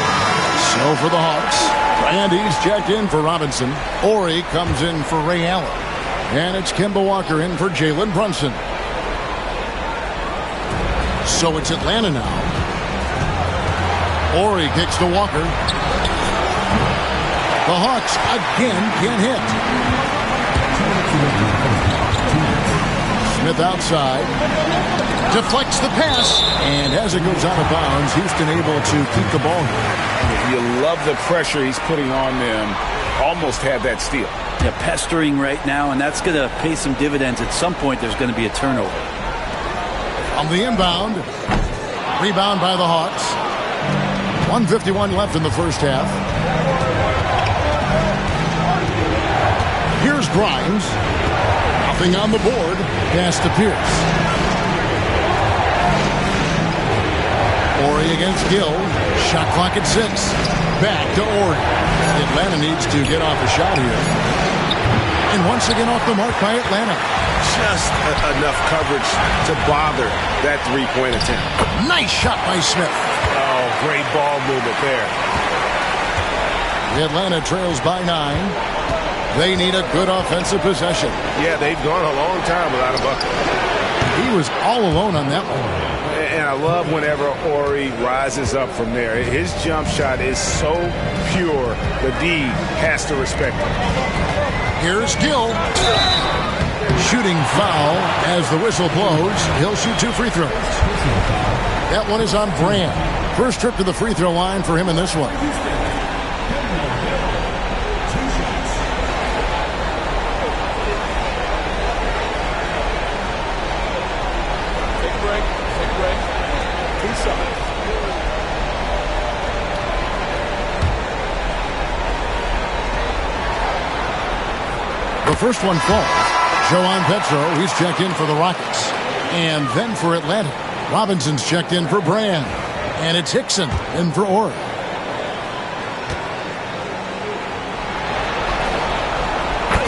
So for the Hawks, Randy's checked in for Robinson. Ori comes in for Ray Allen. And it's Kemba Walker in for Jalen Brunson. So it's Atlanta now. Ori kicks to Walker. The Hawks again can't hit. Smith outside. Deflects the pass. And as it goes out of bounds, Houston able to keep the ball. You love the pressure he's putting on them. Almost had that steal. Yeah, pestering right now, and that's going to pay some dividends. At some point, there's going to be a turnover. On the inbound. Rebound by the Hawks. 1:51 left in the first half. Here's Grimes. Nothing on the board. Pass to Pierce. Ori against Gill. Shot clock at 6. Back to Ori. Atlanta needs to get off a shot here. And once again off the mark by Atlanta. Just enough coverage to bother that three-point attempt. Nice shot by Smith. Oh, great ball movement there. Atlanta trails by 9. They need a good offensive possession. Yeah, they've gone a long time without a bucket. He was all alone on that one. And I love whenever Ori rises up from there. His jump shot is so pure, the D has to respect it. Here's Gill. Shooting foul as the whistle blows. He'll shoot 2 free throws. That one is on Brand. First trip to the free throw line for him in this one. first one falls. Joan Petro, he's checked in for the Rockets. And then for Atlanta, Robinson's checked in for Brand. And it's Hickson in for Oregon.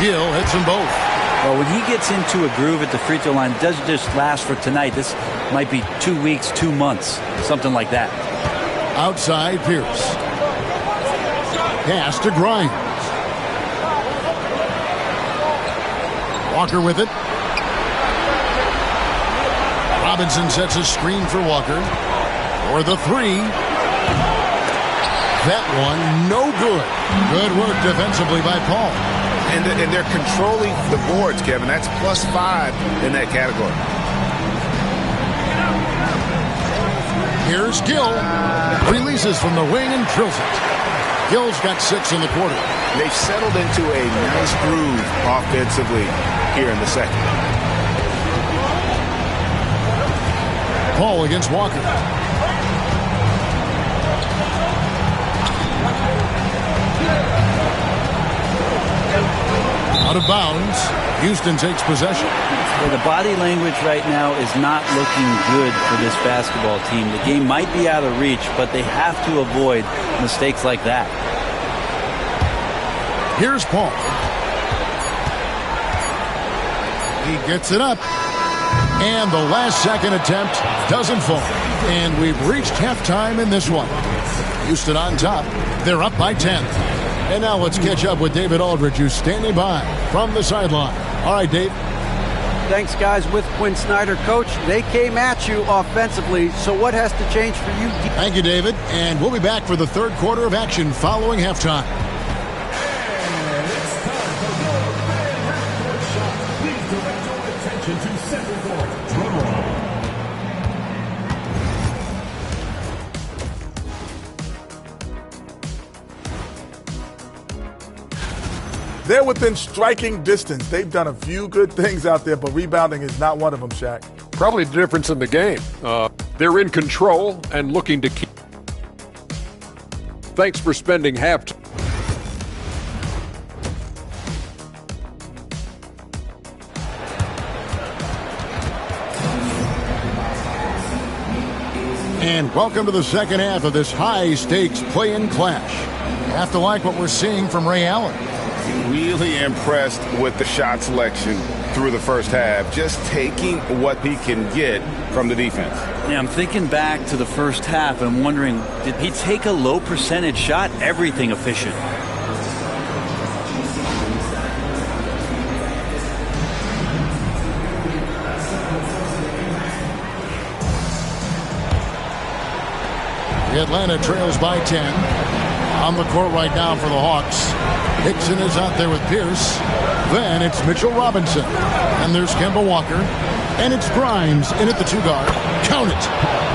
Gill hits them both. Well, when he gets into a groove at the free throw line, it doesn't just last for tonight. This might be 2 weeks, 2 months, something like that. Outside Pierce. Pass to Grimes. Walker with it. Robinson sets a screen for Walker. For the three. That one, no good. Good work defensively by Paul. And they're controlling the boards, Kevin. That's +5 in that category. Here's Gill. Releases from the wing and drills it. Gill's got 6 in the quarter. They've settled into a nice groove offensively here in the second. Paul against Walker. Out of bounds. Houston takes possession. Well, the body language right now is not looking good for this basketball team. The game might be out of reach, but they have to avoid mistakes like that. Here's Paul. He gets it up. And the last second attempt doesn't fall. And we've reached halftime in this one. Houston on top. They're up by 10. And now let's catch up with David Aldridge, who's standing by from the sideline. All right, Dave. Thanks, guys. With Quinn Snyder, Coach, they came at you offensively, so what has to change for you? Thank you, David. And we'll be back for the third quarter of action following halftime. They're within striking distance. They've done a few good things out there, but rebounding is not one of them, Shaq. Probably the difference in the game. They're in control and looking to keep. Thanks for spending halftime. And welcome to the second half of this high-stakes play-in clash. Have to like what we're seeing from Ray Allen. Really impressed with the shot selection through the first half, just taking what he can get from the defense. Yeah, I'm thinking back to the first half and I'm wondering, did he take a low percentage shot? Everything efficient. Atlanta trails by 10. On the court right now for the Hawks. Hickson is out there with Pierce. Then it's Mitchell Robinson. And there's Kemba Walker. And it's Grimes in at the 2-guard. Count it.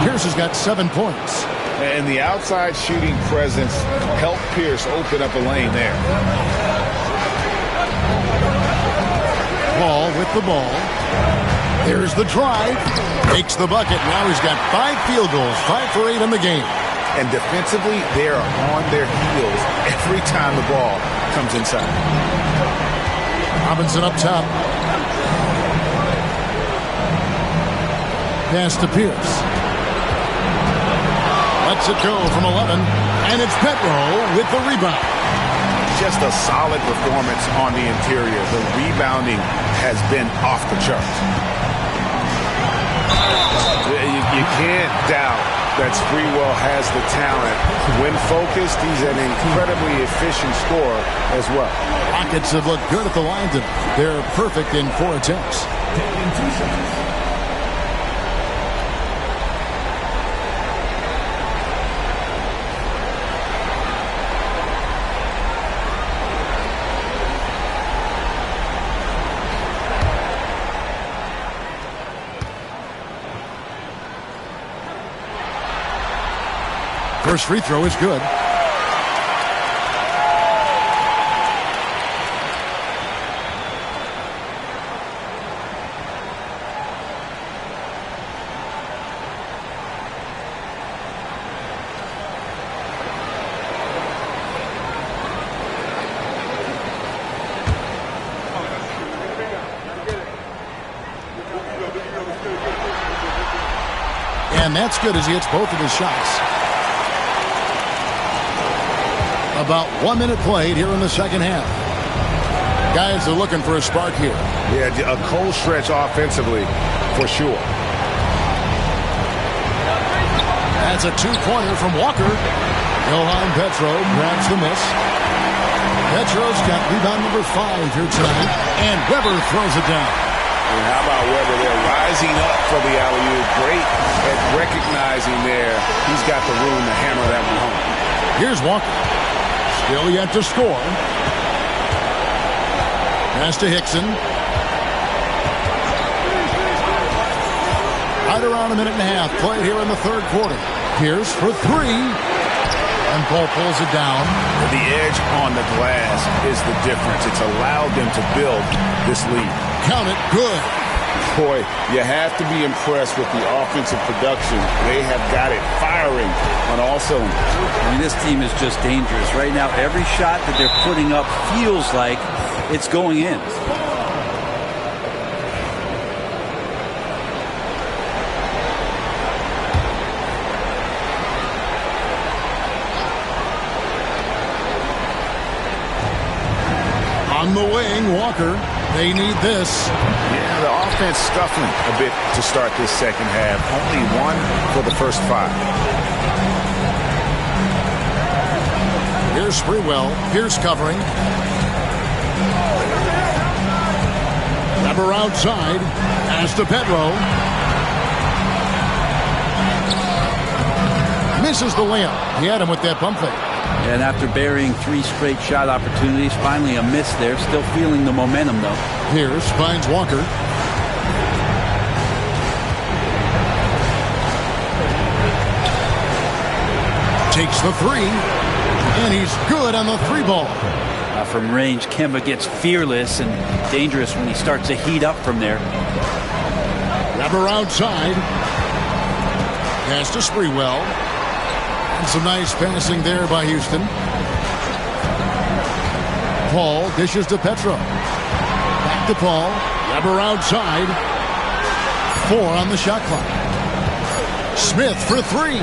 Pierce has got 7 points. And the outside shooting presence helped Pierce open up a lane there. Paul with the ball. There's the drive. Makes the bucket. Now he's got 5 field goals. 5 for 8 in the game. And defensively, they are on their heels every time the ball comes inside. Robinson up top. Pass to Pierce. Lets it go from 11. And it's Petro with the rebound. Just a solid performance on the interior. The rebounding has been off the charts. You can't doubt that Sprewell has the talent. When focused, he's an incredibly efficient scorer as well. Rockets have looked good at the line tonight. They're perfect in 4 attempts. First free throw is good. And that's good as he hits both of his shots. About 1 minute played here in the second half. Guys are looking for a spark here. Yeah, a cold stretch offensively for sure. That's a two-pointer from Walker. Johan Petro grabs the miss. Petro's got rebound number 5 here tonight. And Weber throws it down. And how about Weber there rising up for the alley-oop? Great at recognizing there. He's got the room to hammer that one home. Here's Walker. Still yet to score. Pass to Hickson. Right around a minute and a half played here in the third quarter. Pierce for 3. And Paul pulls it down. The edge on the glass is the difference. It's allowed them to build this lead. Count it. Good. Boy, you have to be impressed with the offensive production. They have got it firing on all cylinders. I mean, this team is just dangerous. Right now, every shot that they're putting up feels like it's going in. On the wing, Walker. They need this. Yeah, the offense scuffling a bit to start this second half. Only 1 for the first 5. Here's Sprewell. Pierce covering. Weber outside. Pass to Petro. Misses the layup. He had him with that pump fake. And after burying 3 straight shot opportunities, finally a miss there. Still feeling the momentum, though. Pierce finds Walker. Takes the 3. And he's good on the 3 ball. From range, Kemba gets fearless and dangerous when he starts to heat up from there. Weber outside. Pass to Sprewell. And some nice passing there by Houston. Paul dishes to Petro. Back to Paul. Weber outside. 4 on the shot clock. Smith for 3.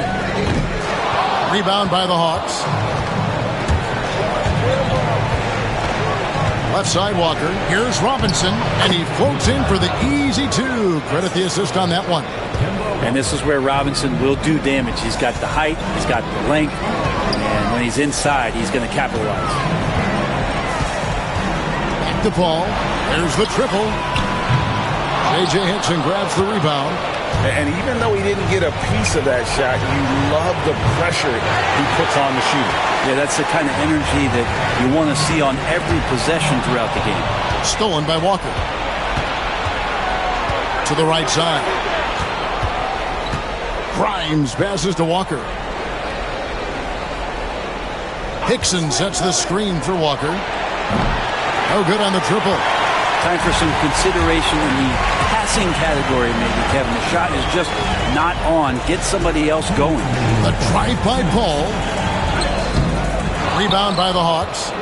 Rebound by the Hawks. Left side Walker. Here's Robinson. And he floats in for the easy 2. Credit the assist on that one. And this is where Robinson will do damage. He's got the height, he's got the length, and when he's inside, he's going to capitalize. Back to Paul. There's the triple. J.J. Hickson grabs the rebound. And even though he didn't get a piece of that shot, you love the pressure he puts on the shooter. Yeah, that's the kind of energy that you want to see on every possession throughout the game. Stolen by Walker. To the right side. Grimes passes to Walker. Hickson sets the screen for Walker. No good on the triple. Time for some consideration in the passing category, maybe, Kevin. The shot is just not on. Get somebody else going. The drive by Paul. Rebound by the Hawks.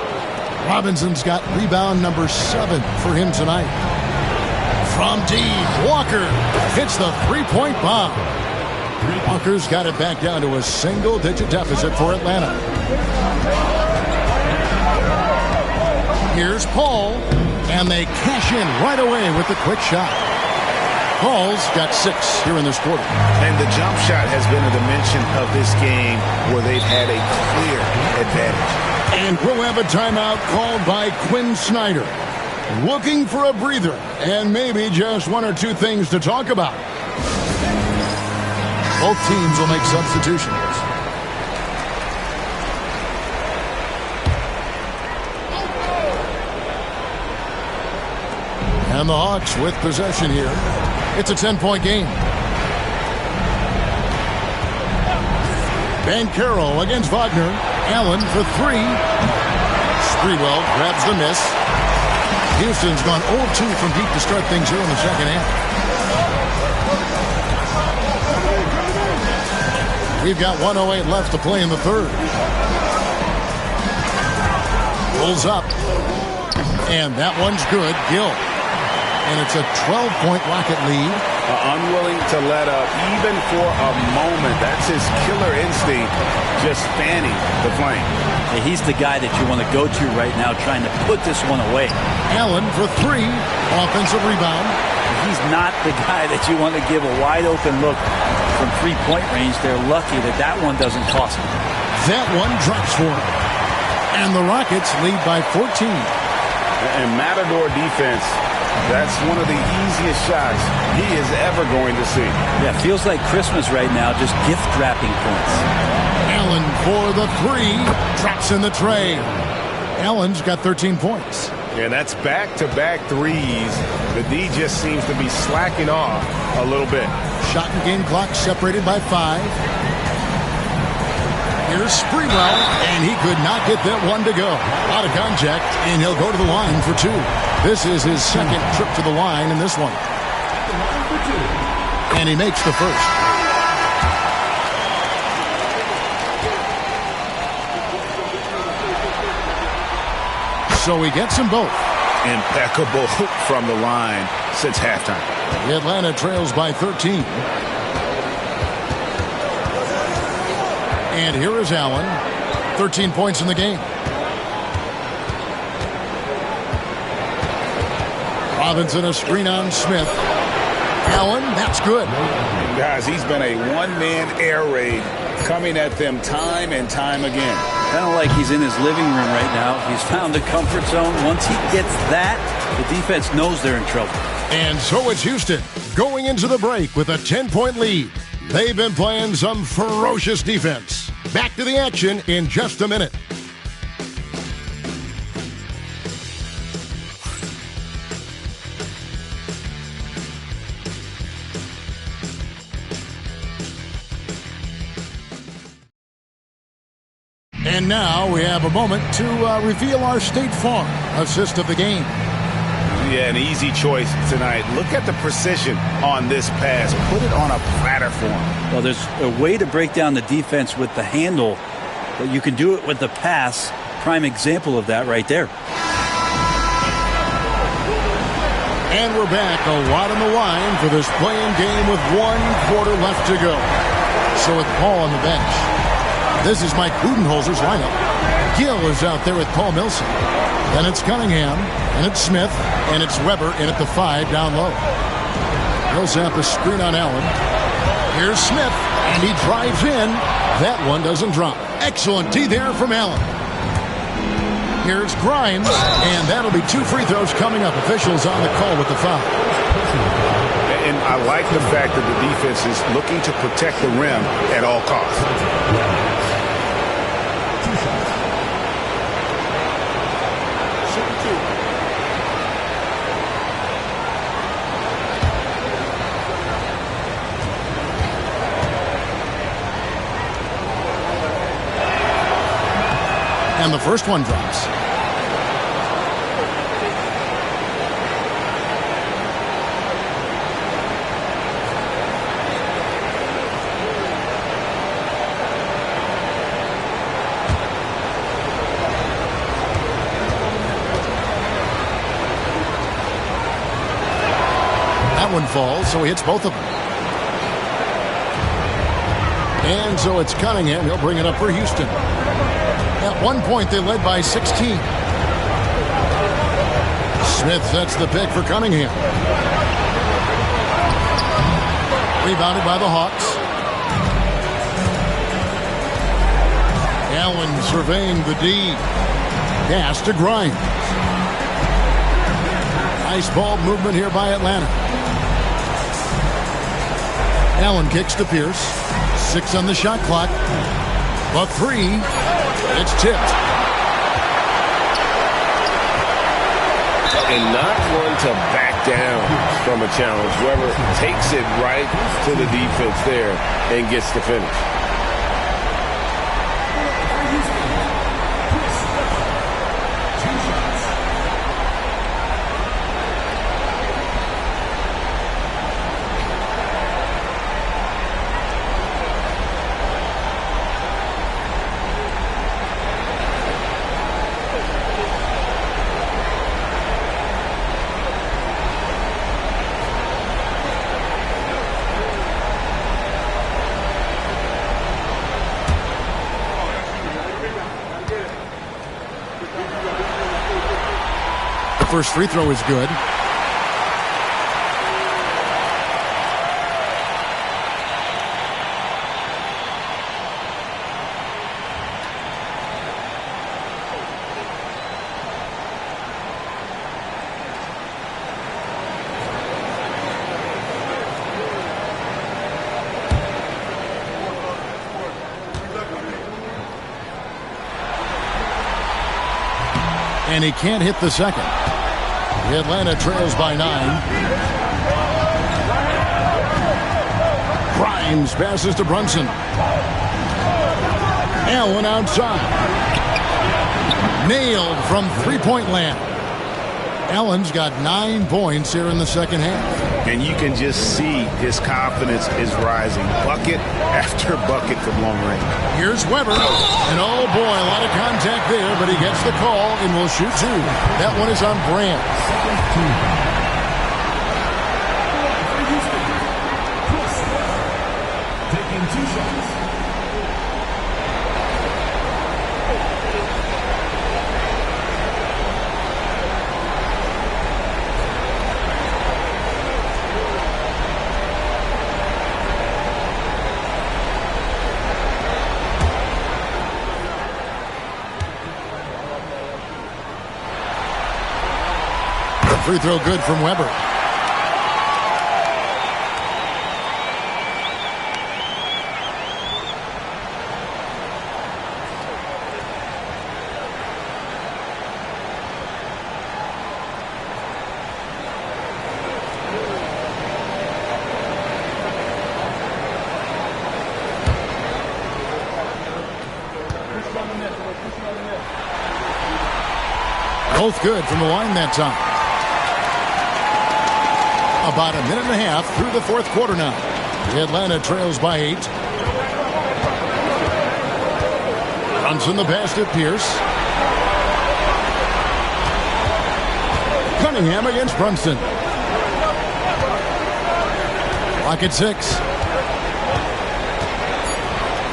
Robinson's got rebound number 7 for him tonight. From deep, Walker hits the 3-point bomb. Walker's got it back down to a single-digit deficit for Atlanta. Here's Paul, and they cash in right away with the quick shot. Paul's got 6 here in this quarter. And the jump shot has been a dimension of this game where they've had a clear advantage. And we'll have a timeout called by Quinn Snyder. Looking for a breather and maybe just 1 or 2 things to talk about. Both teams will make substitutions. And the Hawks with possession here. It's a 10-point game. Banchero against Wagner. Allen for 3. Sprewell grabs the miss. Houston's gone 0-2 from deep to start things here in the second half. We've got 1:08 left to play in the third. Rolls up. And that one's good. Gill. And it's a 12-point Rocket lead. unwilling to let up even for a moment. That's his killer instinct, just fanning the flame. Hey, he's the guy that you want to go to right now, trying to put this one away. Allen for 3. Offensive rebound. He's not the guy that you want to give a wide open look from 3-point range. They're lucky that that one doesn't cost them. That one drops for him. And the Rockets lead by 14. And Matador defense, that's one of the easiest shots he is ever going to see. Yeah, feels like Christmas right now, just gift wrapping points. Allen for the 3. Drops in the tray. Allen's got 13 points. And that's back-to-back threes. The D just seems to be slacking off a little bit. Shot and game clock separated by 5. Here's Sprewell, and he could not get that one to go. Out of contact, and he'll go to the line for 2. This is his second trip to the line in this one. And he makes the first. So he gets them both. Impeccable from the line since halftime. Atlanta trails by 13. And here is Allen. 13 points in the game. Robinson a screen on Smith. Allen, that's good. Guys, he's been a one-man air raid coming at them time and time again. Kind of like he's in his living room right now. He's found the comfort zone. Once he gets that, the defense knows they're in trouble. And so it's Houston going into the break with a 10-point lead. They've been playing some ferocious defense. Back to the action in just a minute. And now we have a moment to reveal our State Farm assist of the game. Yeah, an easy choice tonight. Look at the precision on this pass. Put it on a platter for him. Well, there's a way to break down the defense with the handle, but you can do it with the pass. Prime example of that right there. And we're back, a lot on the line for this playing game with 1 quarter left to go. So with Paul on the bench, this is Mike Budenholzer's lineup. Gill is out there with Paul Milson. Then it's Cunningham, and it's Smith, and it's Weber in at the 5 down low. Millsap a screen on Allen. Here's Smith, and he drives in. That one doesn't drop. Excellent D there from Allen. Here's Grimes, and that'll be 2 free throws coming up. Officials on the call with the foul. And I like the fact that the defense is looking to protect the rim at all costs. And the first one drops. That one falls, so he hits both of them. And so it's Cunningham. He'll bring it up for Houston. At one point, they led by 16. Smith sets the pick for Cunningham. Rebounded by the Hawks. Allen surveying the D. Pass to Grimes. Nice ball movement here by Atlanta. Allen kicks to Pierce. 6 on the shot clock. But 3. It's tipped. And not one to back down from a challenge. Weber takes it right to the defense there and gets the finish. The first free throw is good. And he can't hit the second. Atlanta trails by 9. Grimes passes to Brunson. Allen outside. Nailed from three-point land. Allen's got 9 points here in the second half. And you can just see his confidence is rising. Bucket after bucket from long range. Here's Weber. And oh boy, a lot of contact there, but he gets the call and will shoot 2. That one is on Brand. Taking 2 shots. Free throw good from Weber. Both good from the line that time. About a minute and a half through the fourth quarter now. Atlanta trails by 8. Brunson the pass to Pierce. Cunningham against Brunson. Clock at 6.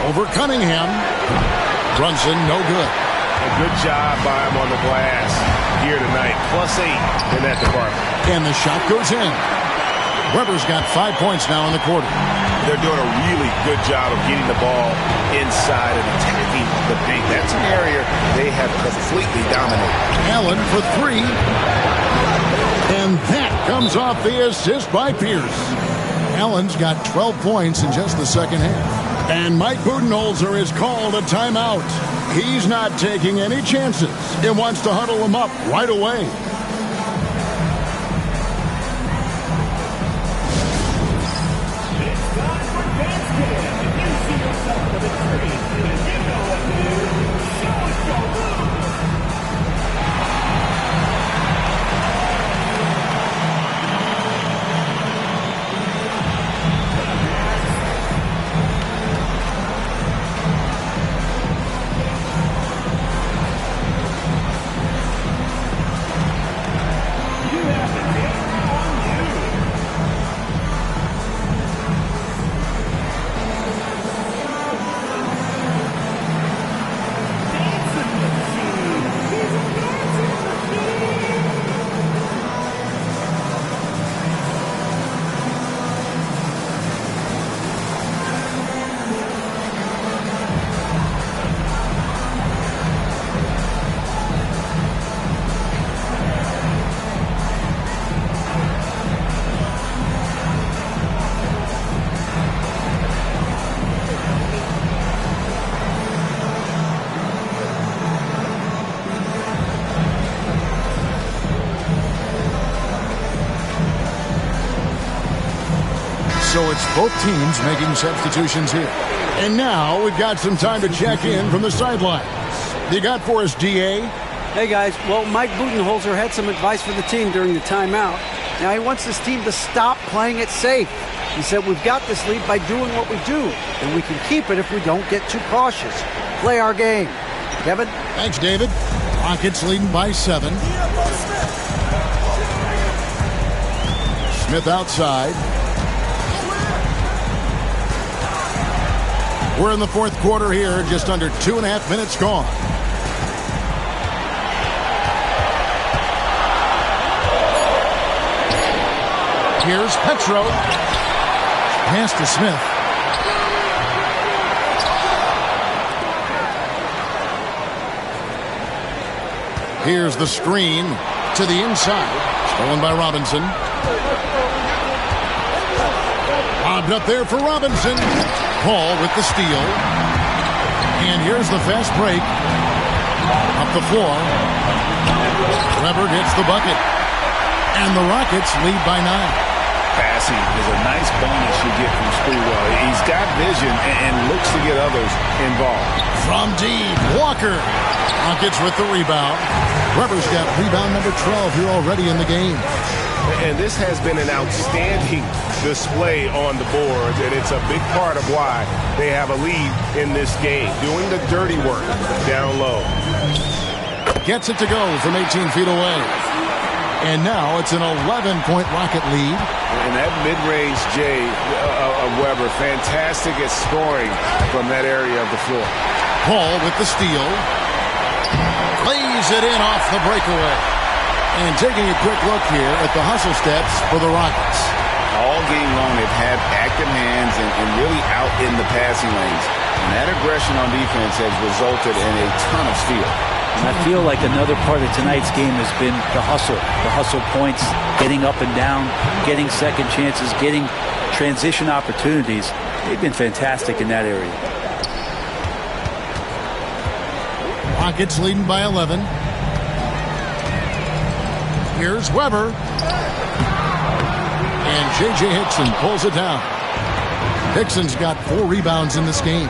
Over Cunningham. Brunson no good. A good job by him on the glass here tonight. +8 in that department. And the shot goes in. Weber's got 5 points now in the quarter. They're doing a really good job of getting the ball inside and attacking the paint. That's an area they have completely dominated. Allen for 3. And that comes off the assist by Pierce. Allen's got 12 points in just the second half. And Mike Budenholzer is called a timeout. He's not taking any chances. He wants to huddle them up right away. So it's both teams making substitutions here. And now we've got some time to check in from the sidelines. You got for us, DA? Hey, guys. Well, Mike Budenholzer had some advice for the team during the timeout. Now, he wants this team to stop playing it safe. He said, we've got this lead by doing what we do, and we can keep it if we don't get too cautious. Play our game. Kevin? Thanks, David. Rockets leading by 7. Smith outside. We're in the fourth quarter here, just under 2.5 minutes gone. Here's Petro. Pass to Smith. Here's the screen to the inside. Stolen by Robinson. Lobbed up there for Robinson. Paul with the steal. And here's the fast break. Up the floor. Weber gets the bucket. And the Rockets lead by 9. Passing is a nice bonus you get from Sprewell. He's got vision and looks to get others involved. From deep, Walker. Rockets with the rebound. Weber's got rebound number 12 here already in the game. And this has been an outstanding display on the boards, and it's a big part of why they have a lead in this game. Doing the dirty work down low. Gets it to go from 18 feet away. And now it's an 11-point Rocket lead. And that mid-range J of Weber, fantastic at scoring from that area of the floor. Paul with the steal. Lays it in off the breakaway. And taking a quick look here at the hustle stats for the Rockets. All game long, they've had active hands and really out in the passing lanes. And that aggression on defense has resulted in a ton of steals. And I feel like another part of tonight's game has been the hustle points, getting up and down, getting second chances, getting transition opportunities. They've been fantastic in that area. Rockets leading by 11. Here's Weber. And J.J. Hickson pulls it down. Hickson's got 4 rebounds in this game.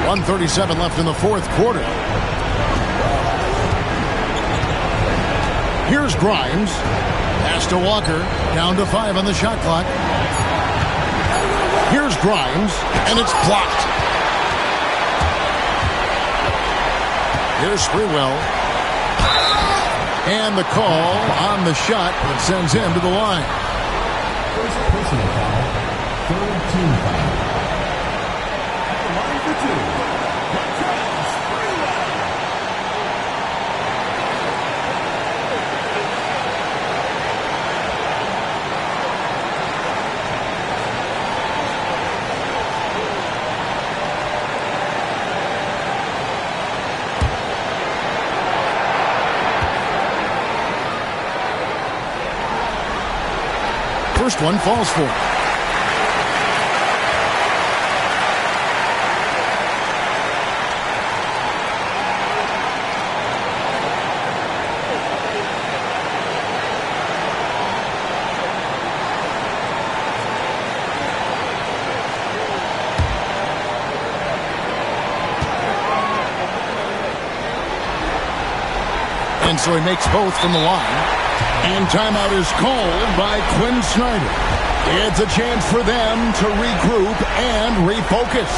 1:37 left in the fourth quarter. Here's Grimes. Pass to Walker. Down to 5 on the shot clock. Here's Grimes, and it's blocked. Here's Sprewell. And the call on the shot that sends him to the line. First personal foul, third team foul. At the line for 2, Latrell Sprewell. First one falls for. And so he makes both from the line. And timeout is called by Quinn Snyder. It's a chance for them to regroup and refocus.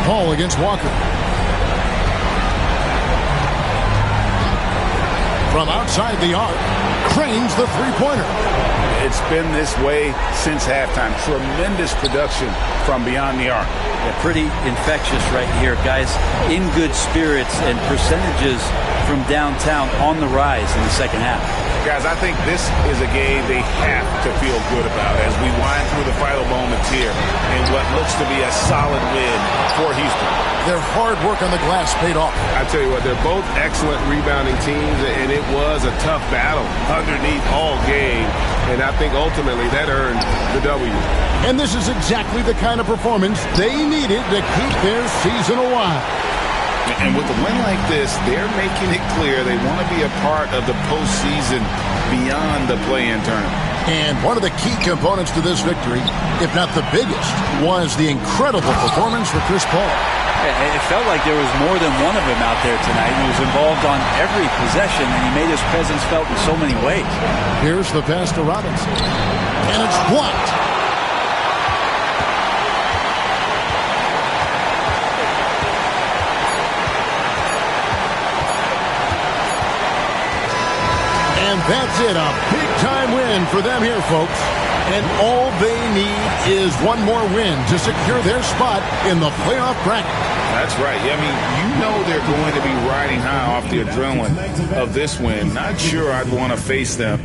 Paul against Walker. From outside the arc, cranes the three-pointer. It's been this way since halftime. Tremendous production from beyond the arc. Yeah, pretty infectious right here. Guys in good spirits and percentages from downtown on the rise in the second half. Guys, I think this is a game they have to feel good about as we wind through the final moments here in what looks to be a solid win for Houston. Their hard work on the glass paid off. I tell you what, they're both excellent rebounding teams, and it was a tough battle underneath all game, and I think ultimately that earned the W. And this is exactly the kind of performance they needed to keep their season alive. And with a win like this, they're making it clear they want to be a part of the postseason beyond the play-in tournament. And one of the key components to this victory, if not the biggest, was the incredible performance for Chris Paul. It felt like there was more than one of them out there tonight. He was involved on every possession, and he made his presence felt in so many ways. Here's the pass to Robinson. And it's blocked. And that's it, a big-time win for them here, folks. And all they need is one more win to secure their spot in the playoff bracket. That's right. I mean, you know they're going to be riding high off the adrenaline of this win. Not sure I'd want to face them.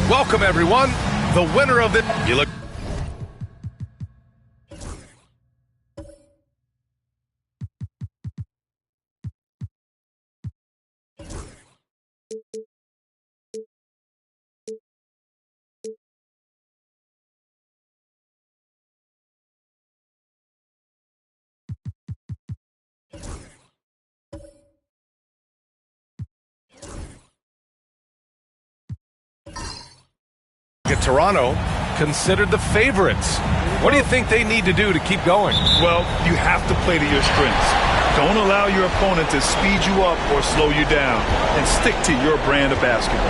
Welcome, everyone. The winner of it. You look. Toronto considered the favorites. What do you think they need to do to keep going? Well, you have to play to your strengths. Don't allow your opponent to speed you up or slow you down, and stick to your brand of basketball.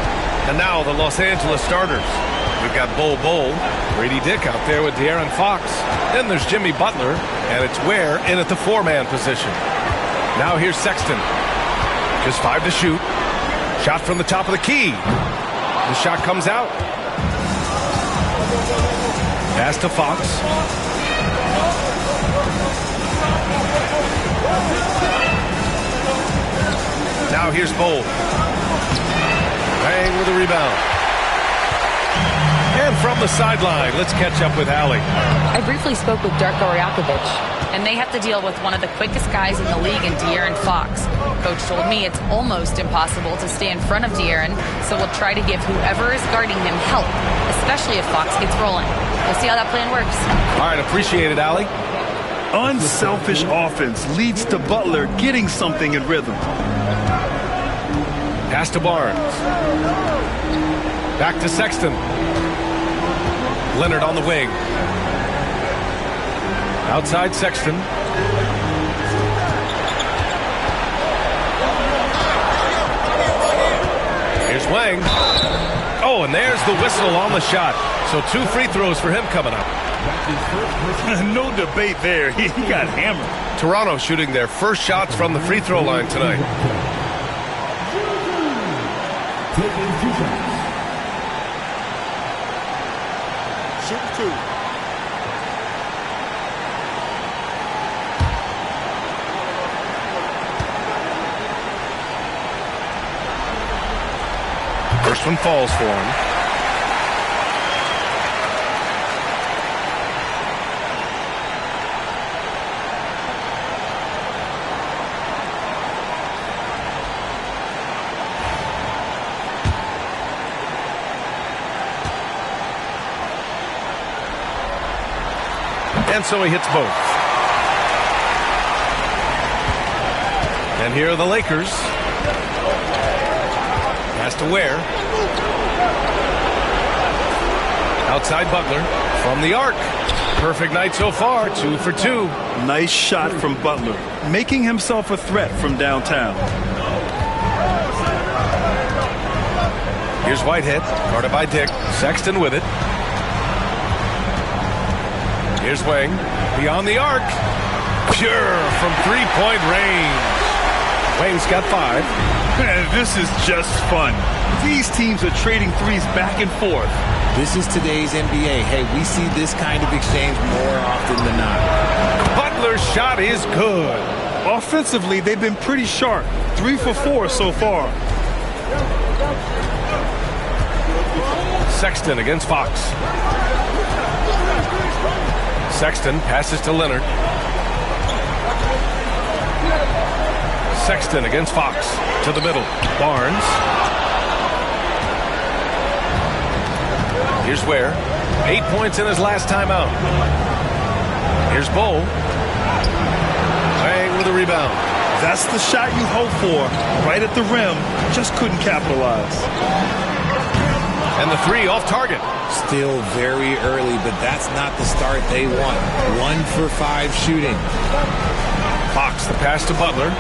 And now the Los Angeles starters. We've got Bol Bol, Brady Dick out there with De'Aaron Fox. Then there's Jimmy Butler, and it's Ware in at the four-man position. Now here's Sexton. Just 5 to shoot. Shot from the top of the key. The shot comes out. Pass to Fox. Now here's Bol. Bang with a rebound. And from the sideline, let's catch up with Allie. I briefly spoke with Darko Rajakovic, and they have to deal with one of the quickest guys in the league in De'Aaron Fox. Coach told me it's almost impossible to stay in front of De'Aaron, so we'll try to give whoever is guarding him help, especially if Fox gets rolling. We'll see how that plan works. All right, appreciate it, Allie. Unselfish offense leads to Butler getting something in rhythm. Pass to Barnes. Back to Sexton. Leonard on the wing. Outside Sexton. Here's Wang. Oh, and there's the whistle on the shot. So 2 free throws for him coming up. No debate there. He got hammered. Toronto shooting their first shots from the free throw line tonight. Taking 2 shots. Shoot 2. First one falls for him. And so he hits both. And here are the Lakers. Has to Ware. Outside Butler from the arc. Perfect night so far, 2 for 2. Nice shot from Butler, making himself a threat from downtown. Here's Whitehead, guarded by Dick. Sexton with it. Here's Wang, beyond the arc. Pure from three-point range. Wang's got 5. This is just fun. These teams are trading threes back and forth. This is today's NBA. Hey, we see this kind of exchange more often than not. Butler's shot is good. Offensively, they've been pretty sharp. 3 for 4 so far. Sexton against Fox. Sexton passes to Leonard. Sexton against Fox. To the middle. Barnes. Here's Ware. 8 points in his last time out. Here's Bol. rebound. That's the shot you hope for. Right at the rim. Just couldn't capitalize. And the three off target. Still very early, but that's not the start they want. 1 for 5 shooting. Fox, the pass to Butler.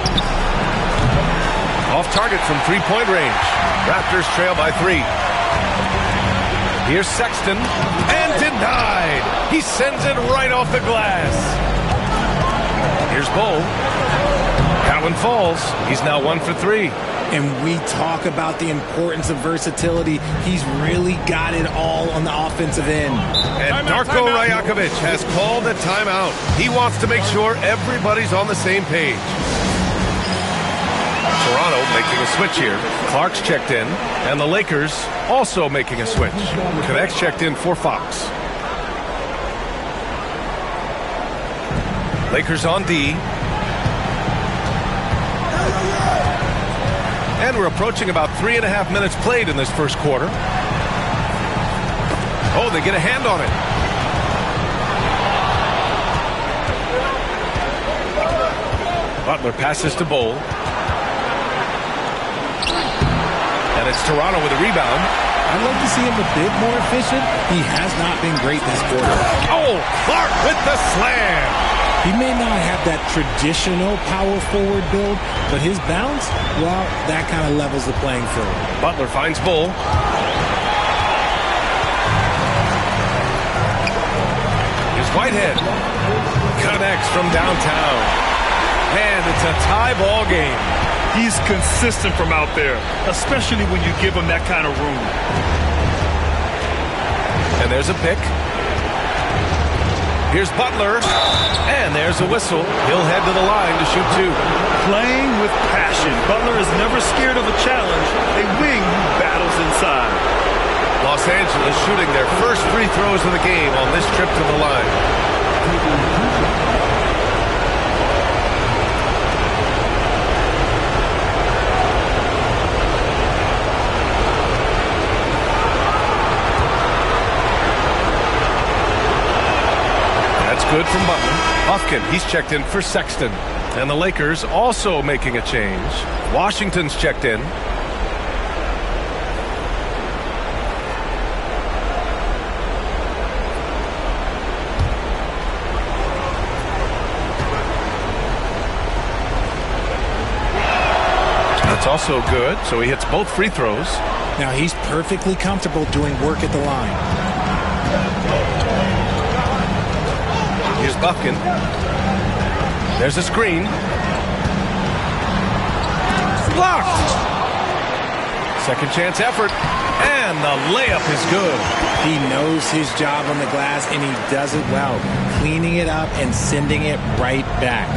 Off target from three-point range. Raptors trail by 3. Here's Sexton. And denied. He sends it right off the glass. Here's Bull. That one falls. He's now 1 for 3. And we talk about the importance of versatility. He's really got it all on the offensive end. And Darko Rajakovic has called a timeout. He wants to make sure everybody's on the same page. Toronto making a switch here. Clark's checked in. And the Lakers also making a switch. Connect's checked in for Fox. Lakers on D. And we're approaching about 3.5 minutes played in this first quarter. Oh, they get a hand on it. Butler passes to Bull. And it's Toronto with a rebound. I'd like to see him a bit more efficient. He has not been great this quarter. Oh, Clark with the slam. He may not have that traditional power forward build, but his bounce, well, that kind of levels the playing field. Butler finds Bull. Here's Whitehead. Connects from downtown. And it's a tie ball game. He's consistent from out there, especially when you give him that kind of room. And there's a pick. Here's Butler, and there's a whistle. He'll head to the line to shoot 2. Playing with passion. Butler is never scared of a challenge. A wing who battles inside. Los Angeles shooting their first free throws of the game on this trip to the line. Good from Butler. Buffkin, he's checked in for Sexton. And the Lakers also making a change. Washington's checked in. That's also good, so he hits both free throws. Now he's perfectly comfortable doing work at the line. Here's Buffkin. There's a screen. Blocked. Second chance effort. And the layup is good. He knows his job on the glass, and he does it well. Cleaning it up and sending it right back.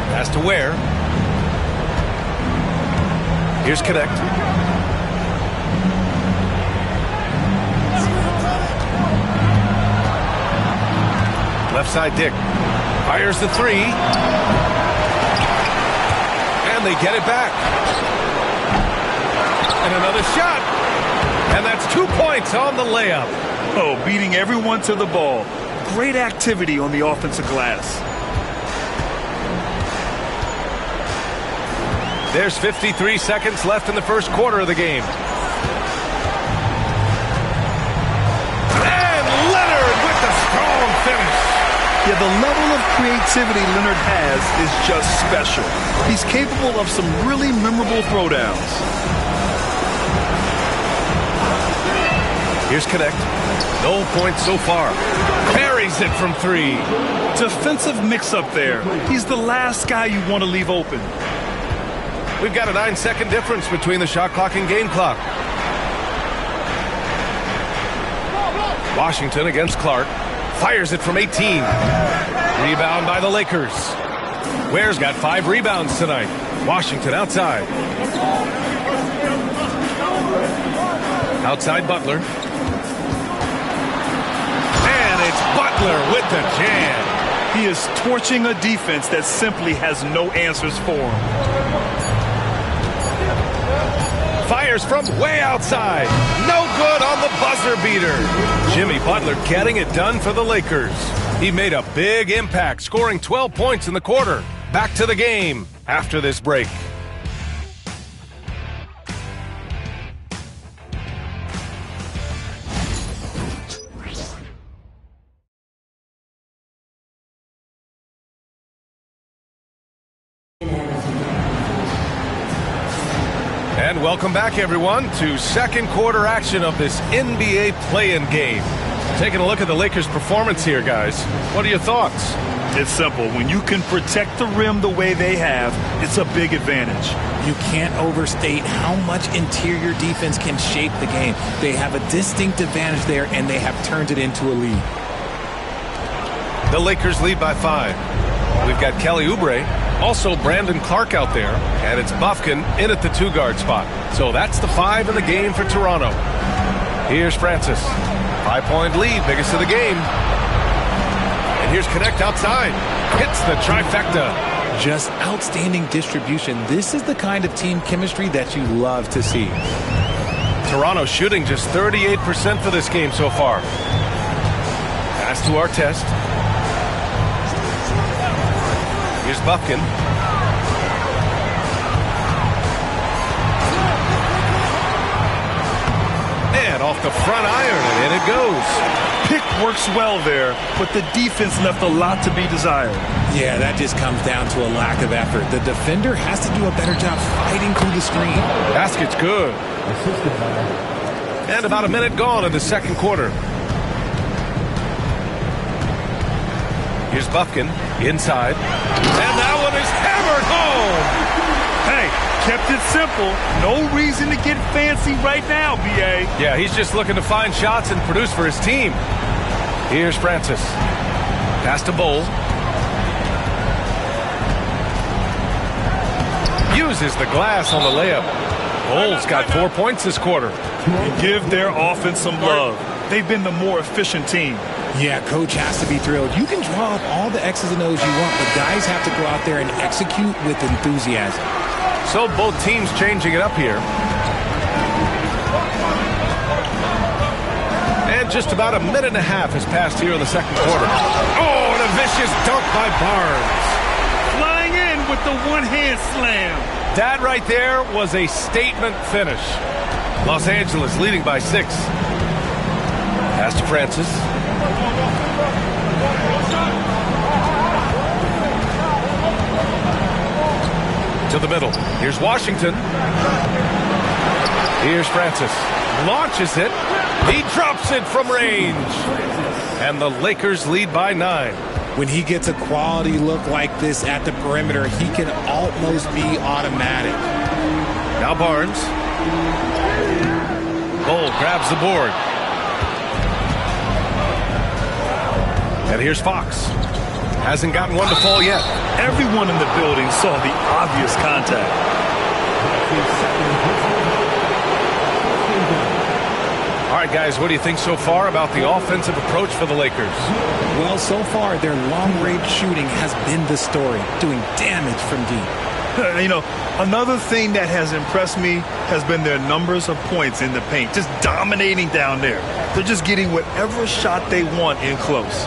Pass to Ware. Here's Connect. Left side Dick. Fires the 3. And they get it back. And another shot. And that's 2 points on the layup. Oh, beating everyone to the ball. Great activity on the offensive glass. There's 53 seconds left in the first quarter of the game. And Leonard with the strong finish. Yeah, the level of creativity Leonard has is just special. He's capable of some really memorable throwdowns. Here's Connect. No points so far. Parries it from 3. Defensive mix-up there. He's the last guy you want to leave open. We've got a 9-second difference between the shot clock and game clock. Washington against Clark. Fires it from 18. Rebound by the Lakers. Ware's got 5 rebounds tonight. Washington outside. Outside Butler. And it's Butler with the jam. He is torching a defense that simply has no answers for him. Fires from way outside. No good on the buzzer beater. Jimmy Butler getting it done for the Lakers. He made a big impact, scoring 12 points in the quarter. back to the game after this break. And welcome back, everyone, to second quarter action of this NBA play-in game. Taking a look at the Lakers' performance here, guys. What are your thoughts? It's simple. When you can protect the rim the way they have, it's a big advantage. You can't overstate how much interior defense can shape the game. They have a distinct advantage there, and they have turned it into a lead. The Lakers lead by 5. We've got Kelly Oubre, also Brandon Clark out there, and it's Bufkin in at the 2-guard spot. So that's the 5 in the game for Toronto. Here's Francis. 5-point lead, biggest of the game. And here's Connect outside. Hits the trifecta. Just outstanding distribution. This is the kind of team chemistry that you love to see. Toronto shooting just 38% for this game so far. Pass to Artest. Here's Bufkin. And off the front iron, and in it goes. Pick works well there, but the defense left a lot to be desired. Yeah, that just comes down to a lack of effort. The defender has to do a better job fighting through the screen. Basket's good. And about a minute gone in the second quarter. Here's Bufkin inside. And that one is hammered home. Hey, kept it simple. No reason to get fancy right now, B.A. Yeah, he's just looking to find shots and produce for his team. Here's Francis. Pass to Bull. Uses the glass on the layup. Bull's got 4 points this quarter. Give their offense some love. They've been the more efficient team. Yeah, coach has to be thrilled. You can draw up all the X's and O's you want, but guys have to go out there and execute with enthusiasm. So both teams changing it up here. And just about a minute and a half has passed here in the second quarter. Oh, and a vicious dunk by Barnes. Flying in with the one-hand slam. That right there was a statement finish. Los Angeles leading by 6. Pass to Francis. To the middle. Here's Washington. Here's Francis. Launches it. He drops it from range. And the Lakers lead by 9. When he gets a quality look like this at the perimeter, he can almost be automatic. Now Barnes. Bull grabs the board. And here's Fox. Hasn't gotten one to fall yet. Everyone in the building saw the obvious contact. All right, guys, what do you think so far about the offensive approach for the Lakers? Well, so far, their long-range shooting has been the story, doing damage from deep. You know, another thing that has impressed me has been their numbers of points in the paint, just dominating down there. They're just getting whatever shot they want in close.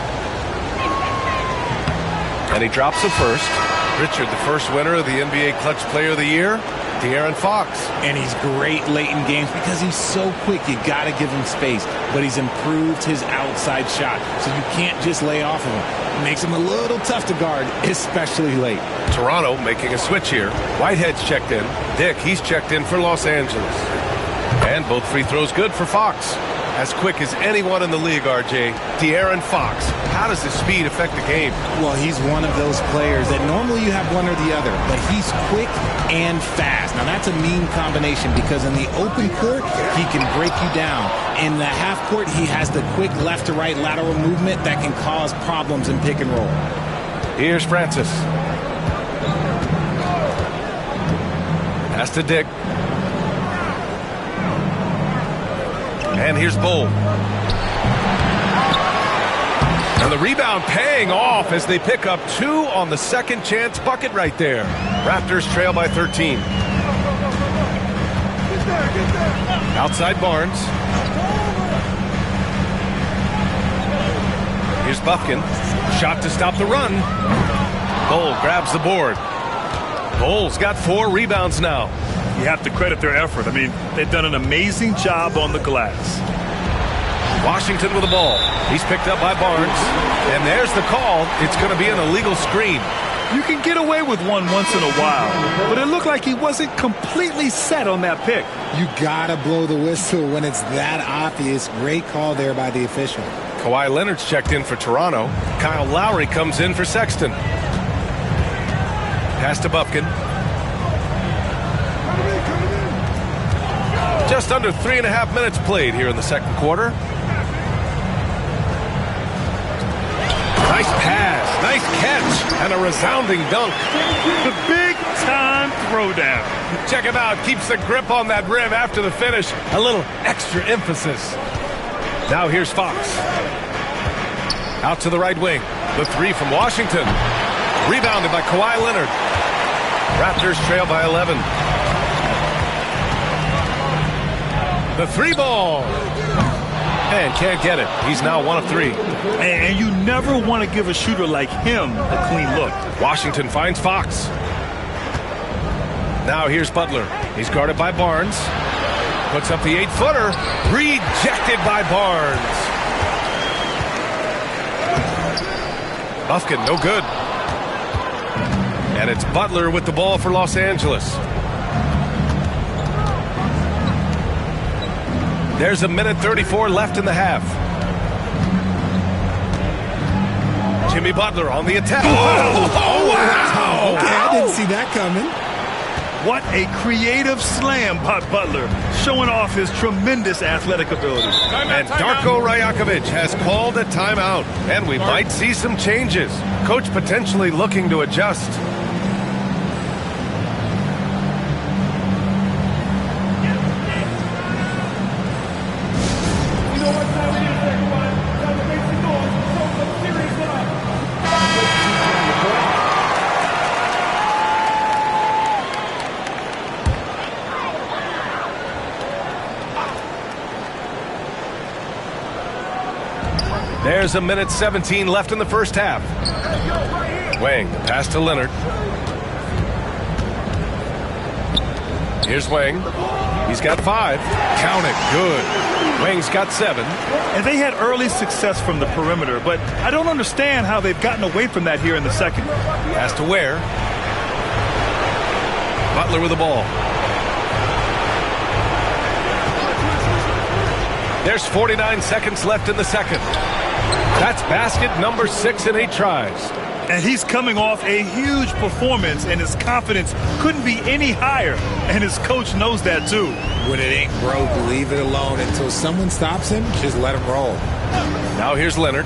And he drops the first. Richard, the first winner of the NBA Clutch Player of the Year, De'Aaron Fox. And he's great late in games because he's so quick. You got to give him space. But he's improved his outside shot, so you can't just lay off of him. It makes him a little tough to guard, especially late. Toronto making a switch here. Whitehead's checked in. Dick, he's checked in for Los Angeles. And both free throws good for Fox. As quick as anyone in the league, RJ. De'Aaron Fox. How does his speed affect the game? Well, he's one of those players that normally you have one or the other, but he's quick and fast. Now, that's a mean combination because in the open court, he can break you down. In the half court, he has the quick left to right lateral movement that can cause problems in pick and roll. Here's Francis. Pass to Dick. And here's Bull. And the rebound paying off as they pick up 2 on the second chance bucket right there. Raptors trail by 13. Outside Barnes. Here's Bufkin. Shot to stop the run. Bull grabs the board. Bull's got 4 rebounds now. You have to credit their effort. I mean, they've done an amazing job on the glass. Washington with the ball. He's picked up by Barnes. And there's the call. It's going to be an illegal screen. You can get away with one once in a while, but it looked like he wasn't completely set on that pick. You gotta blow the whistle when it's that obvious. Great call there by the official. Kawhi Leonard's checked in for Toronto. Kyle Lowry comes in for Sexton. Pass to Bufkin. Just under 3.5 minutes played here in the second quarter. Nice pass, nice catch, and a resounding dunk. The big-time throwdown. Check him out, keeps the grip on that rim after the finish. A little extra emphasis. Now here's Fox. Out to the right wing. The 3 from Washington. Rebounded by Kawhi Leonard. Raptors trail by 11. The 3 ball. And can't get it. He's now 1 of 3. And you never want to give a shooter like him a clean look. Washington finds Fox. Now here's Butler. He's guarded by Barnes. Puts up the 8-footer. Rejected by Barnes. Bufkin, no good. And it's Butler with the ball for Los Angeles. There's a minute 34 left in the half. Jimmy Butler on the attack. Oh, wow! Okay, I didn't see that coming. What a creative slam by Butler, showing off his tremendous athletic ability. And Darko Rajakovic has called a timeout, and we might see some changes. Coach potentially looking to adjust. There's a minute 17 left in the first half. Wang, pass to Leonard. Here's Wang. He's got 5. Count it. Good. Wang's got 7. And they had early success from the perimeter, but I don't understand how they've gotten away from that here in the second. Pass to Ware. Butler with the ball. There's 49 seconds left in the second. That's basket number 6 in 8 tries. And he's coming off a huge performance, and his confidence couldn't be any higher. And his coach knows that, too. When it ain't broke, leave it alone. Until someone stops him, just let him roll. Now here's Leonard.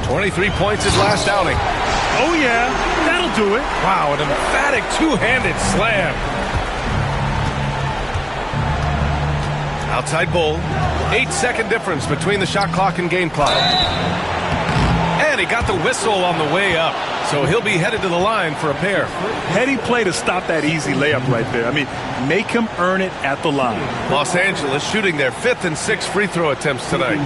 23 points his last outing. Oh, yeah. That'll do it. Wow, an emphatic two-handed slam. Outside Bull. 8-second difference between the shot clock and game clock. And he got the whistle on the way up, so he'll be headed to the line for a pair. Heady play to stop that easy layup right there. I mean, make him earn it at the line. Los Angeles shooting their 5th and 6th free throw attempts tonight.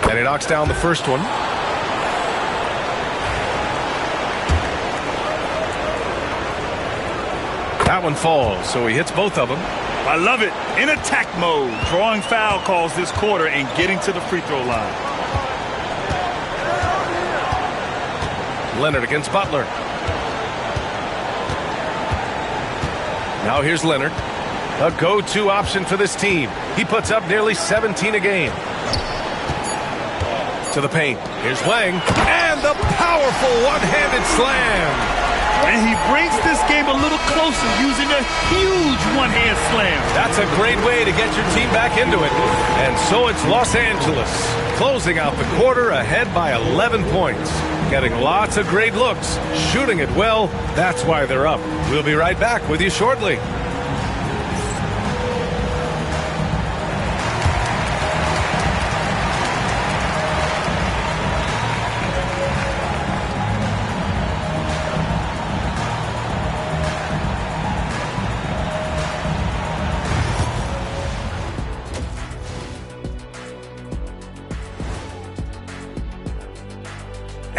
And he knocks down the first one. That one falls, so he hits both of them. I love it. In attack mode, drawing foul calls this quarter and getting to the free throw line. Leonard against Butler. Now here's Leonard. A go-to option for this team. He puts up nearly 17 a game. To the paint. Here's Wang. And the powerful one-handed slam. And he brings this game a little closer using a huge one-hand slam. That's a great way to get your team back into it. And so it's Los Angeles closing out the quarter ahead by 11 points. Getting lots of great looks, shooting it well. That's why they're up. We'll be right back with you shortly.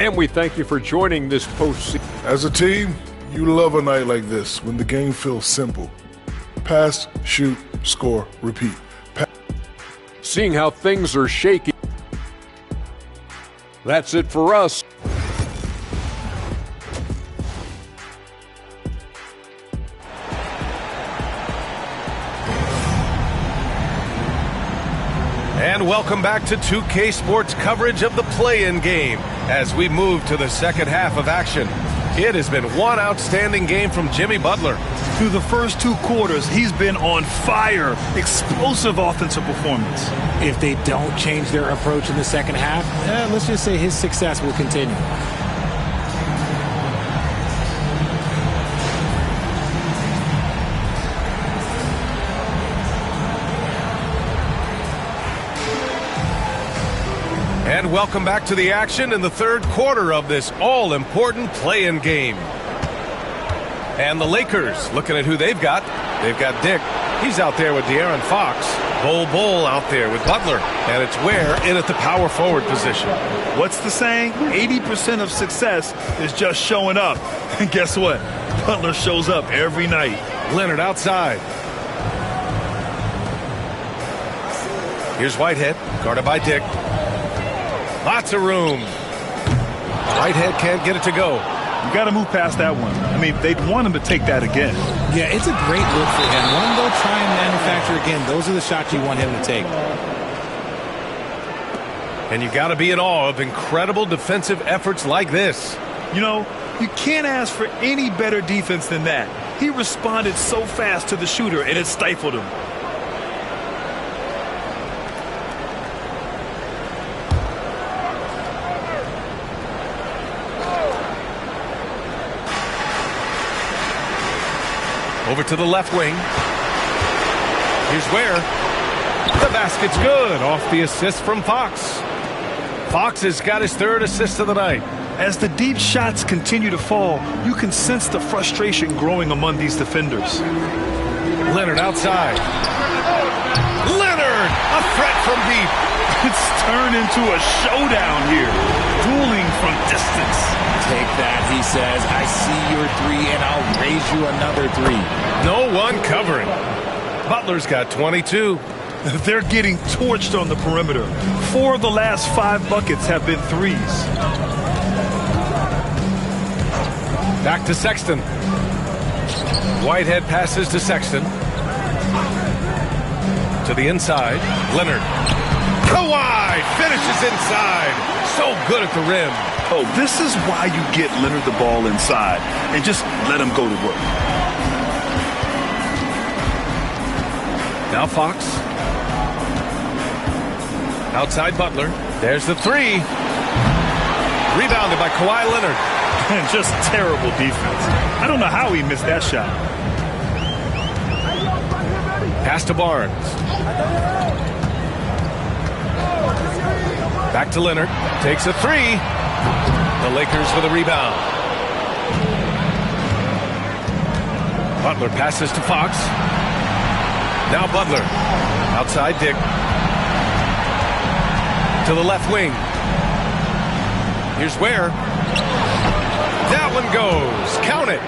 And we thank you for joining this postseason. As a team, you love a night like this when the game feels simple. Pass, shoot, score, repeat. Seeing how things are shaky. That's it for us. And welcome back to 2K Sports coverage of the play-in game as we move to the second half of action. It has been one outstanding game from Jimmy Butler. Through the first 2 quarters, he's been on fire. Explosive offensive performance. If they don't change their approach in the second half, let's just say his success will continue. And welcome back to the action in the third quarter of this all-important play-in game. And the Lakers, looking at who they've got. They've got Dick. He's out there with De'Aaron Fox. Bull out there with Butler. And it's Ware in at the power forward position. What's the saying? 80% of success is just showing up. And guess what? Butler shows up every night. Leonard outside. Here's Whitehead, guarded by Dick. Lots of room. Whitehead can't get it to go. You got to move past that one. I mean, they'd want him to take that again. Yeah, it's a great look for him. Let him go try and manufacture again. Those are the shots you want him to take. And you got to be in awe of incredible defensive efforts like this. You know, you can't ask for any better defense than that. He responded so fast to the shooter, and it stifled him. Over to the left wing. Here's Ware. The basket's good off the assist from Fox. Fox has got his third assist of the night. As the deep shots continue to fall, you can sense the frustration growing among these defenders. Leonard outside. Leonard! A threat from deep. It's turned into a showdown here. Dueling from distance. Take that, he says. I see your 3, and I'll raise you another 3. No one covering. Butler's got 22. They're getting torched on the perimeter. 4 of the last 5 buckets have been threes. Back to Sexton. Whitehead passes to Sexton. To the inside. Leonard. Kawhi finishes inside. So good at the rim. Oh, this is why you get Leonard the ball inside and just let him go to work. Now Fox. Outside Butler. There's the 3. Rebounded by Kawhi Leonard. And just terrible defense. I don't know how he missed that shot. Pass to Barnes. Back to Leonard. Takes a 3. The Lakers with a rebound. Butler passes to Fox. Now Butler. Outside Dick. To the left wing. Here's Ware. That one goes. Count it.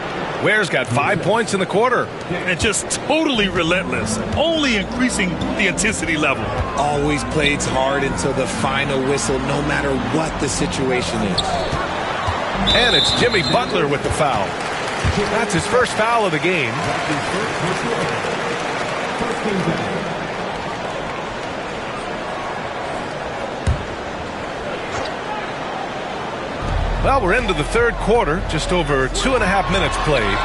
Ware's got 5 points in the quarter. And just totally relentless. Only increasing the intensity level. Always plays hard until the final whistle, no matter what the situation is. And it's Jimmy Butler with the foul. That's his first foul of the game. Well, we're into the third quarter. Just over 2.5 minutes played.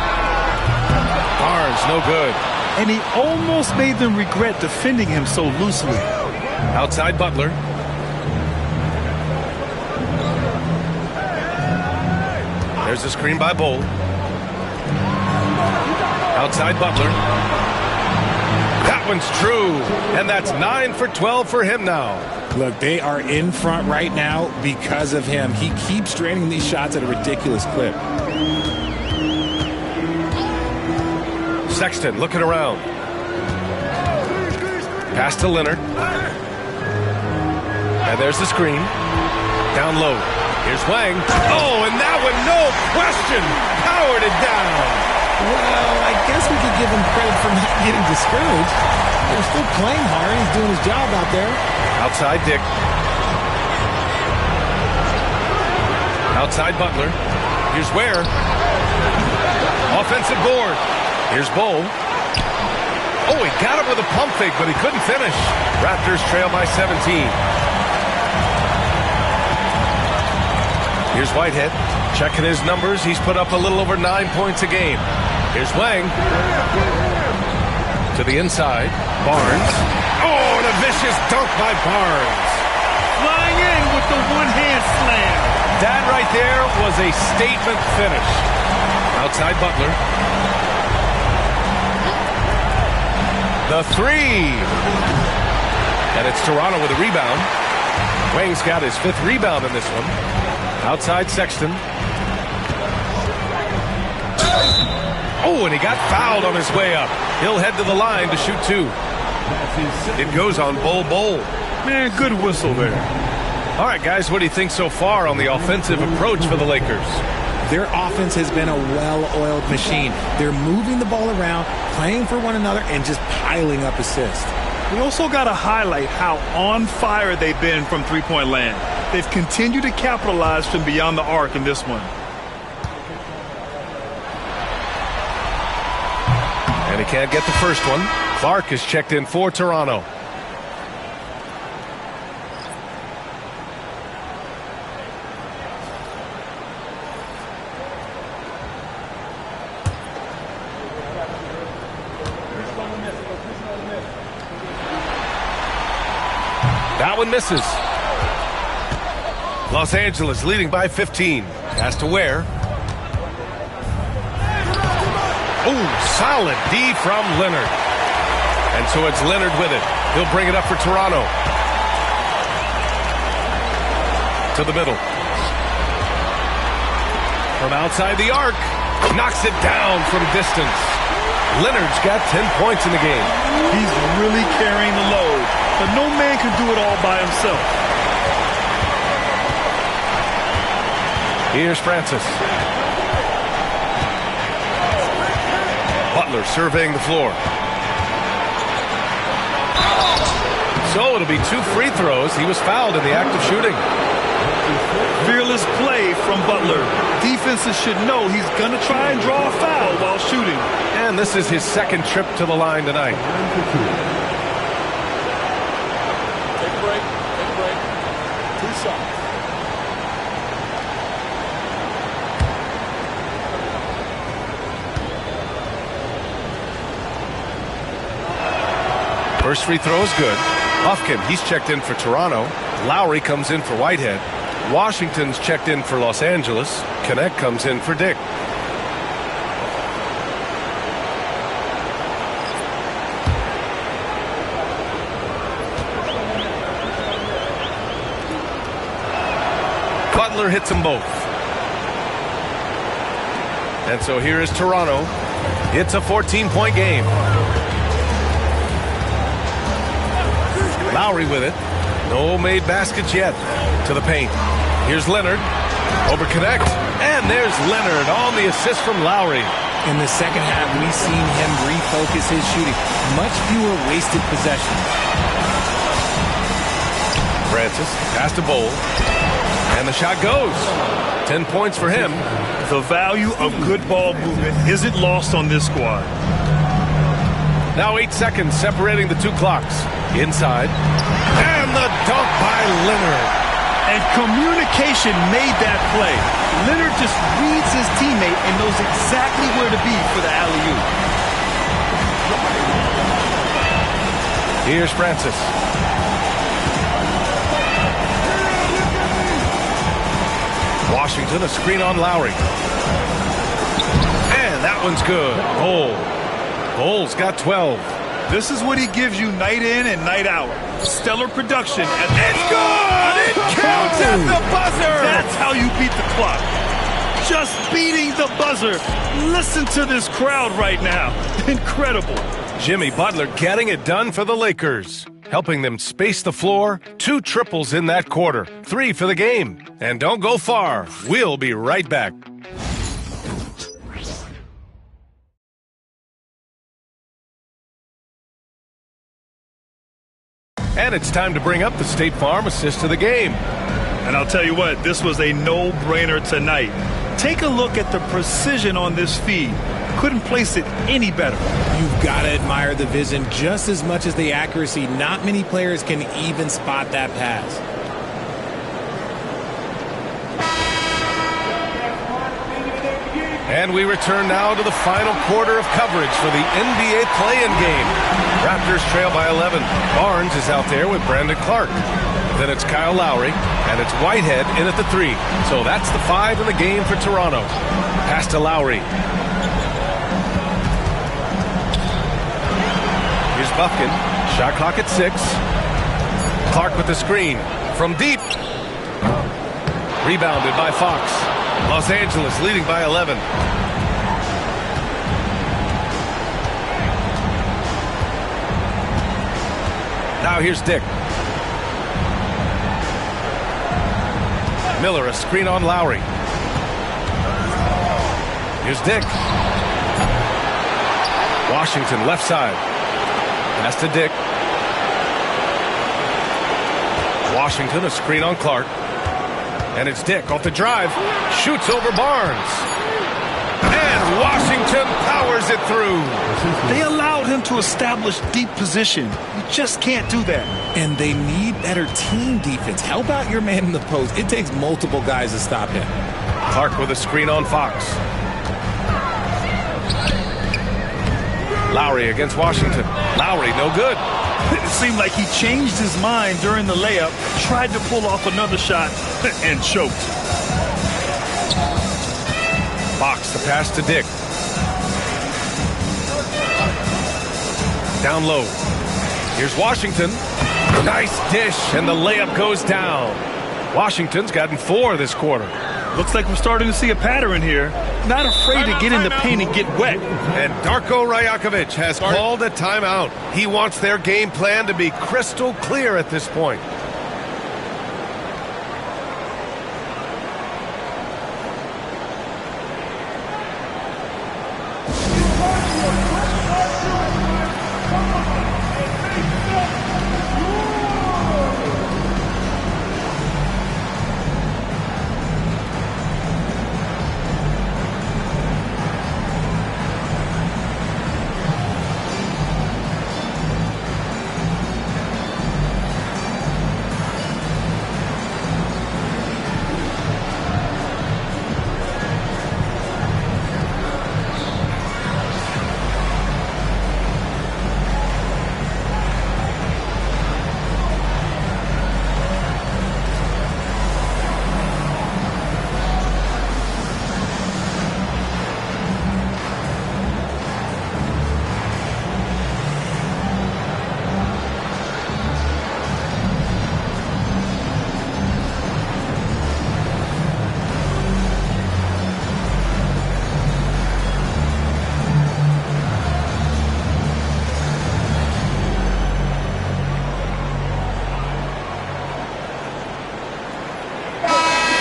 Barnes, no good. And he almost made them regret defending him so loosely. Outside Butler. There's a screen by Bull. Outside Butler. That one's true. And that's 9 for 12 for him now. Look, they are in front right now because of him. He keeps draining these shots at a ridiculous clip. Sexton looking around. Pass to Leonard. And there's the screen. Down low. Here's Wang. Oh, and that one, no question, powered it down. Well, I guess we could give him credit for not getting discouraged. They're still playing hard. He's doing his job out there. Outside Dick. Outside Butler. Here's Ware. Offensive board. Here's Bowl. Oh, he got it with a pump fake, but he couldn't finish. Raptors trail by 17. Here's Whitehead. Checking his numbers. He's put up a little over 9 points a game. Here's Wang. To the inside. Barnes. Oh, and a vicious dunk by Barnes. Flying in with the one-hand slam. That right there was a statement finish. Outside Butler. The three. And it's Toronto with a rebound. Wang's got his 5th rebound in this one. Outside Sexton. Oh, and he got fouled on his way up. He'll head to the line to shoot 2. It goes on Bowl. Man, good whistle there. All right, guys, what do you think so far on the offensive approach for the Lakers? Their offense has been a well-oiled machine. They're moving the ball around, playing for one another, and just piling up assists. We also got to highlight how on fire they've been from three-point land. They've continued to capitalize from beyond the arc in this one. And he can't get the first one. Clark is checked in for Toronto. That one misses. Los Angeles leading by 15. Has to Ware. Oh, solid D from Leonard. And so it's Leonard with it. He'll bring it up for Toronto. To the middle. From outside the arc. Knocks it down from distance. Leonard's got 10 points in the game. He's really carrying the load, but no man can do it all by himself. Here's Francis. Butler surveying the floor. So it'll be 2 free throws. He was fouled in the act of shooting. Fearless play from Butler. Defenses should know he's going to try and draw a foul while shooting. And this is his 2nd trip to the line tonight. Take a break. 2 shots. First free throw is good. Huffkin, he's checked in for Toronto. Lowry comes in for Whitehead. Washington's checked in for Los Angeles. Connect comes in for Dick. Butler hits them both. And so here is Toronto. It's a 14-point game. Lowry with it. No made baskets yet. To the paint. Here's Leonard. Over connect. And there's Leonard on the assist from Lowry. In the second half, we've seen him refocus his shooting. Much fewer wasted possessions. Francis pass to Bowl. And the shot goes. 10 points for him. The value of good ball movement isn't lost on this squad. Now 8 seconds separating the 2 clocks. Inside. And the dunk by Leonard. And communication made that play. Leonard just reads his teammate and knows exactly where to be for the alley-oop. Here's Francis. Washington, a screen on Lowry. And that one's good. Bowles got 12. This is what he gives you night in and night out. Stellar production. It's good! It counts at the buzzer! That's how you beat the clock. Just beating the buzzer. Listen to this crowd right now. Incredible. Jimmy Butler getting it done for the Lakers. helping them space the floor. 2 triples in that quarter, 3 for the game. And don't go far. We'll be right back. And it's time to bring up the State Farm assist of the game. And I'll tell you what, this was a no-brainer tonight. Take a look at the precision on this feed. Couldn't place it any better. You've got to admire the vision just as much as the accuracy. Not many players can even spot that pass. And we return now to the final quarter of coverage for the NBA play-in game. Raptors trail by 11. Barnes is out there with Brandon Clark. Then it's Kyle Lowry, and it's Whitehead in at the 3. So that's the 5 in the game for Toronto. Pass to Lowry. Here's Buffkin. Shot clock at 6. Clark with the screen. From deep. Rebounded by Fox. Los Angeles leading by 11. Now here's Dick. Miller, a screen on Lowry. Here's Dick. Washington, left side. Pass to Dick. Washington, a screen on Clark. And it's Dick off the drive. Shoots over Barnes. And Washington powers it through. They allowed him to establish deep position. You just can't do that. And they need better team defense. Help out your man in the post. It takes multiple guys to stop him. Clark with a screen on Fox. Lowry against Washington. Lowry, no good. It seemed like he changed his mind during the layup, tried to pull off another shot, and choked. Fox, the pass to Dick. Down low. Here's Washington. Nice dish, and the layup goes down. Washington's gotten 4 this quarter. Looks like we're starting to see a pattern here. Not afraid to get in the paint and get wet. And Darko Rajakovic has called a timeout. He wants their game plan to be crystal clear at this point.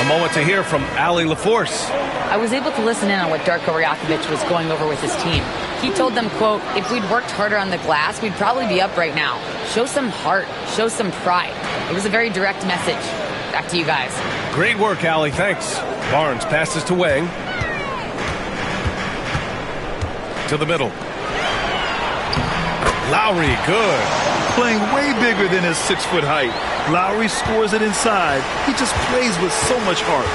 Moment to hear from Allie LaForce. I was able to listen in on what Darko Rajakovic was going over with his team. He told them, quote, if we'd worked harder on the glass, we'd probably be up right now. Show some heart. Show some pride. It was a very direct message. Back to you guys. Great work, Allie. Thanks. Barnes passes to Wang. To the middle. Lowry, good. Playing way bigger than his 6-foot height. Lowry scores it inside. He just plays with so much heart.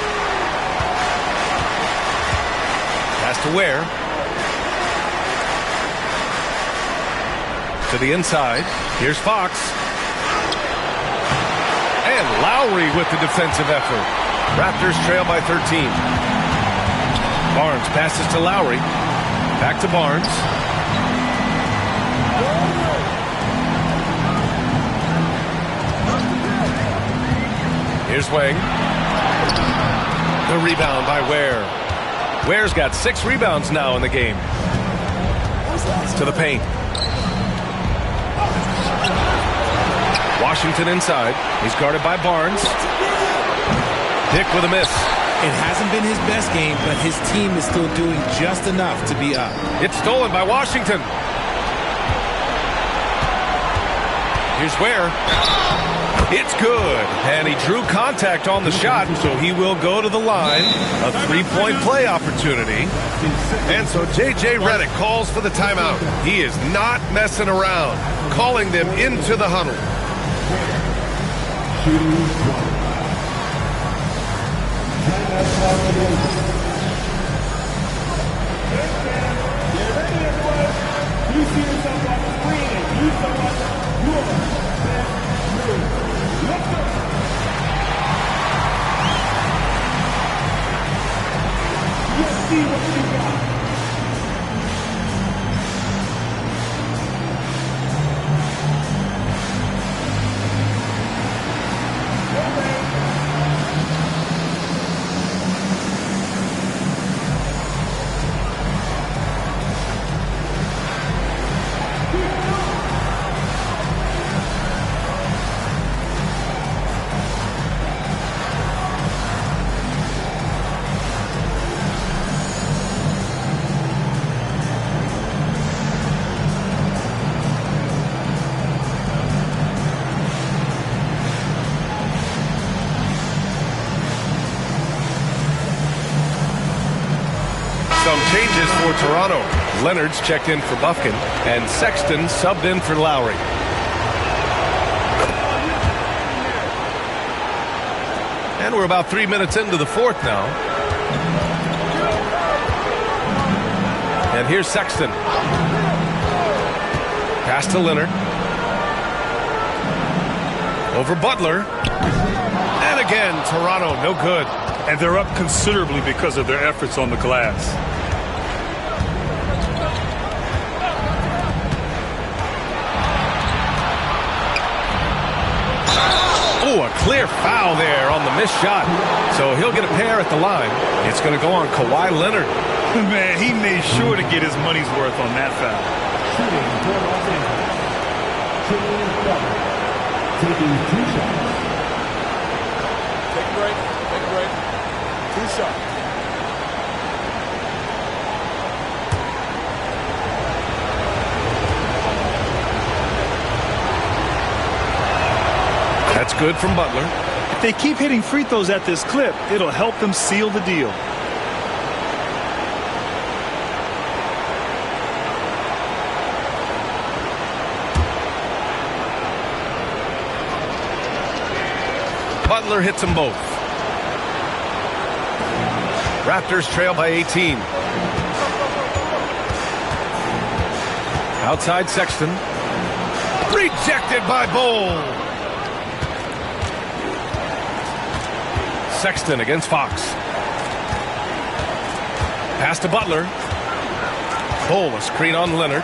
Pass to Ware. To the inside. Here's Fox. And Lowry with the defensive effort. Raptors trail by 13. Barnes passes to Lowry. Back to Barnes. Here's Wang. The rebound by Ware. Ware's got 6 rebounds now in the game. To the paint. Washington inside. He's guarded by Barnes. Dick with a miss. It hasn't been his best game, but his team is still doing just enough to be up. It's stolen by Washington. Here's Ware. It's good. And he drew contact on the shot, so he will go to the line. A three-point play opportunity. And so J.J. Redick calls for the timeout. He is not messing around, calling them into the huddle. You see yourself on the screen and you select your best move. Let's go. Let's see what you got. Some changes for Toronto. Leonard's checked in for Bufkin, and Sexton subbed in for Lowry. And we're about 3 minutes into the fourth now. And here's Sexton. Pass to Leonard. Over Butler. And again, Toronto, no good. And they're up considerably because of their efforts on the glass. Oh, a clear foul there on the missed shot. So he'll get a pair at the line. It's going to go on Kawhi Leonard. Man, he made sure to get his money's worth on that foul. Taking 2 shots. Take a break. Take a break. 2 shots. That's good from Butler. If they keep hitting free throws at this clip, it'll help them seal the deal. Butler hits them both. Raptors trail by 18. Outside Sexton. Rejected by Bol. Sexton against Fox. Pass to Butler. Bol, a screen on Leonard.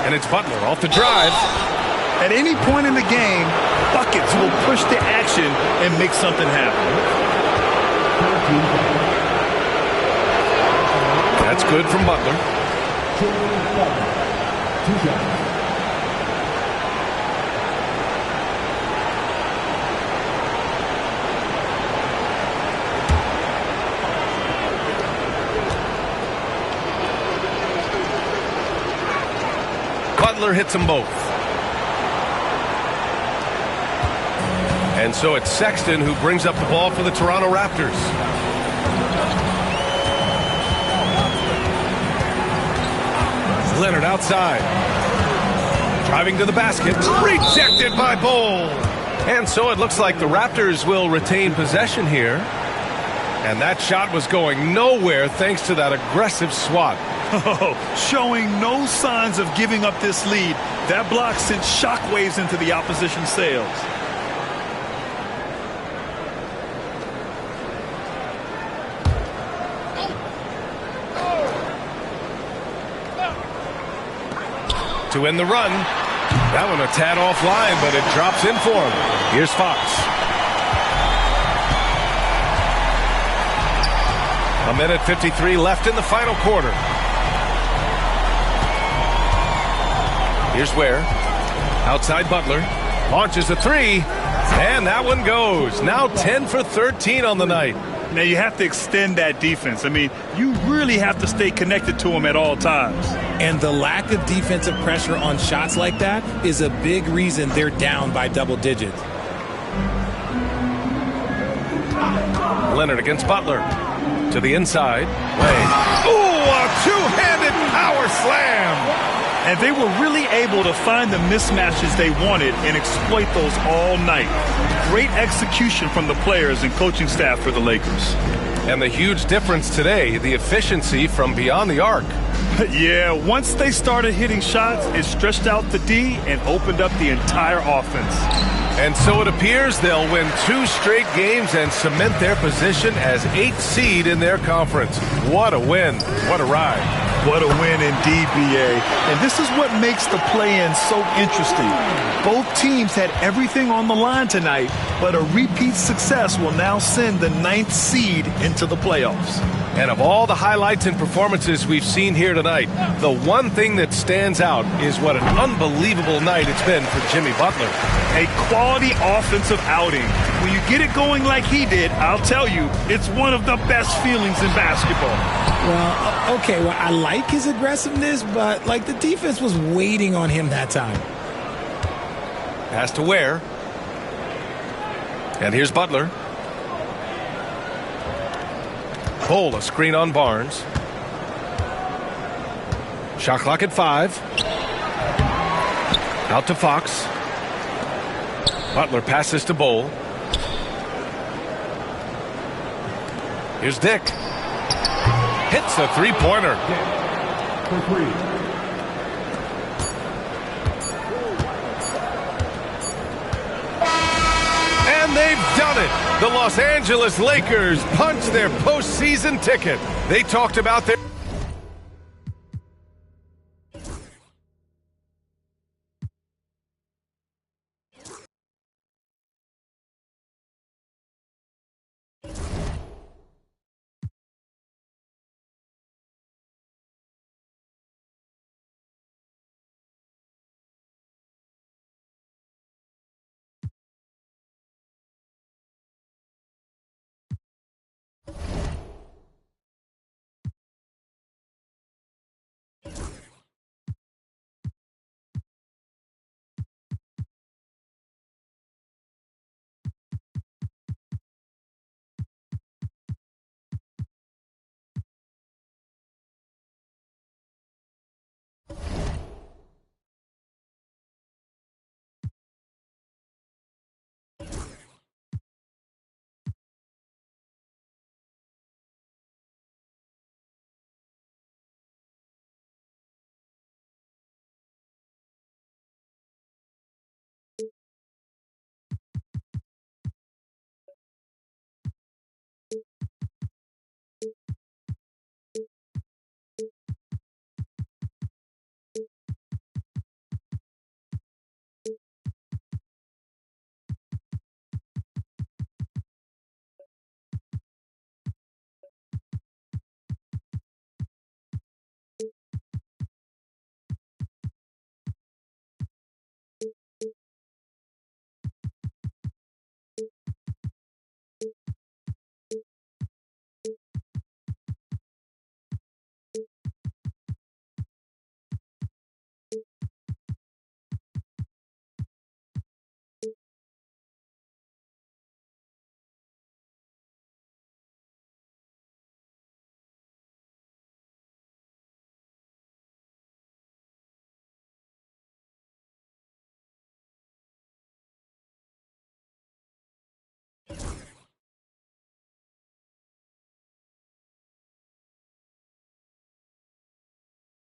And it's Butler off the drive. At any point in the game, buckets will push the action and make something happen. That's good from Butler. 2 shots. Butler hits them both. And so it's Sexton who brings up the ball for the Toronto Raptors. Leonard outside. Driving to the basket. Rejected by Bol. And so it looks like the Raptors will retain possession here. And that shot was going nowhere thanks to that aggressive swat. Oh, showing no signs of giving up this lead. That block sent shockwaves into the opposition sails. To end the run. That one a tad offline, but it drops in for him. Here's Fox. A minute 53 left in the final quarter. Here's Ware. Outside Butler. Launches a three, and that one goes. Now 10 for 13 on the night. Now you have to extend that defense. I mean, you really have to stay connected to them at all times. And the lack of defensive pressure on shots like that is a big reason they're down by double digits. Leonard against Butler. To the inside. Ooh, a two-handed power slam. And they were really able to find the mismatches they wanted and exploit those all night. Great execution from the players and coaching staff for the Lakers. And the huge difference today, the efficiency from beyond the arc. Yeah, once they started hitting shots, it stretched out the D and opened up the entire offense. And so it appears they'll win 2 straight games and cement their position as 8th seed in their conference. What a win. What a ride. What a win indeed, BA. And this is what makes the play-in so interesting. Both teams had everything on the line tonight, but a repeat success will now send the 9th seed into the playoffs. And of all the highlights and performances we've seen here tonight, the one thing that stands out is what an unbelievable night it's been for Jimmy Butler. A quality offensive outing. When you get it going like he did, I'll tell you, it's one of the best feelings in basketball. Well, okay, well, I like his aggressiveness, but, the defense was waiting on him that time. Pass to Ware. And here's Butler. Cole, a screen on Barnes. Shot clock at 5. Out to Fox. Butler passes to Bowl. Here's Dick. Hits a three-pointer. For 3. And they've done it. The Los Angeles Lakers punched their postseason ticket. They talked about their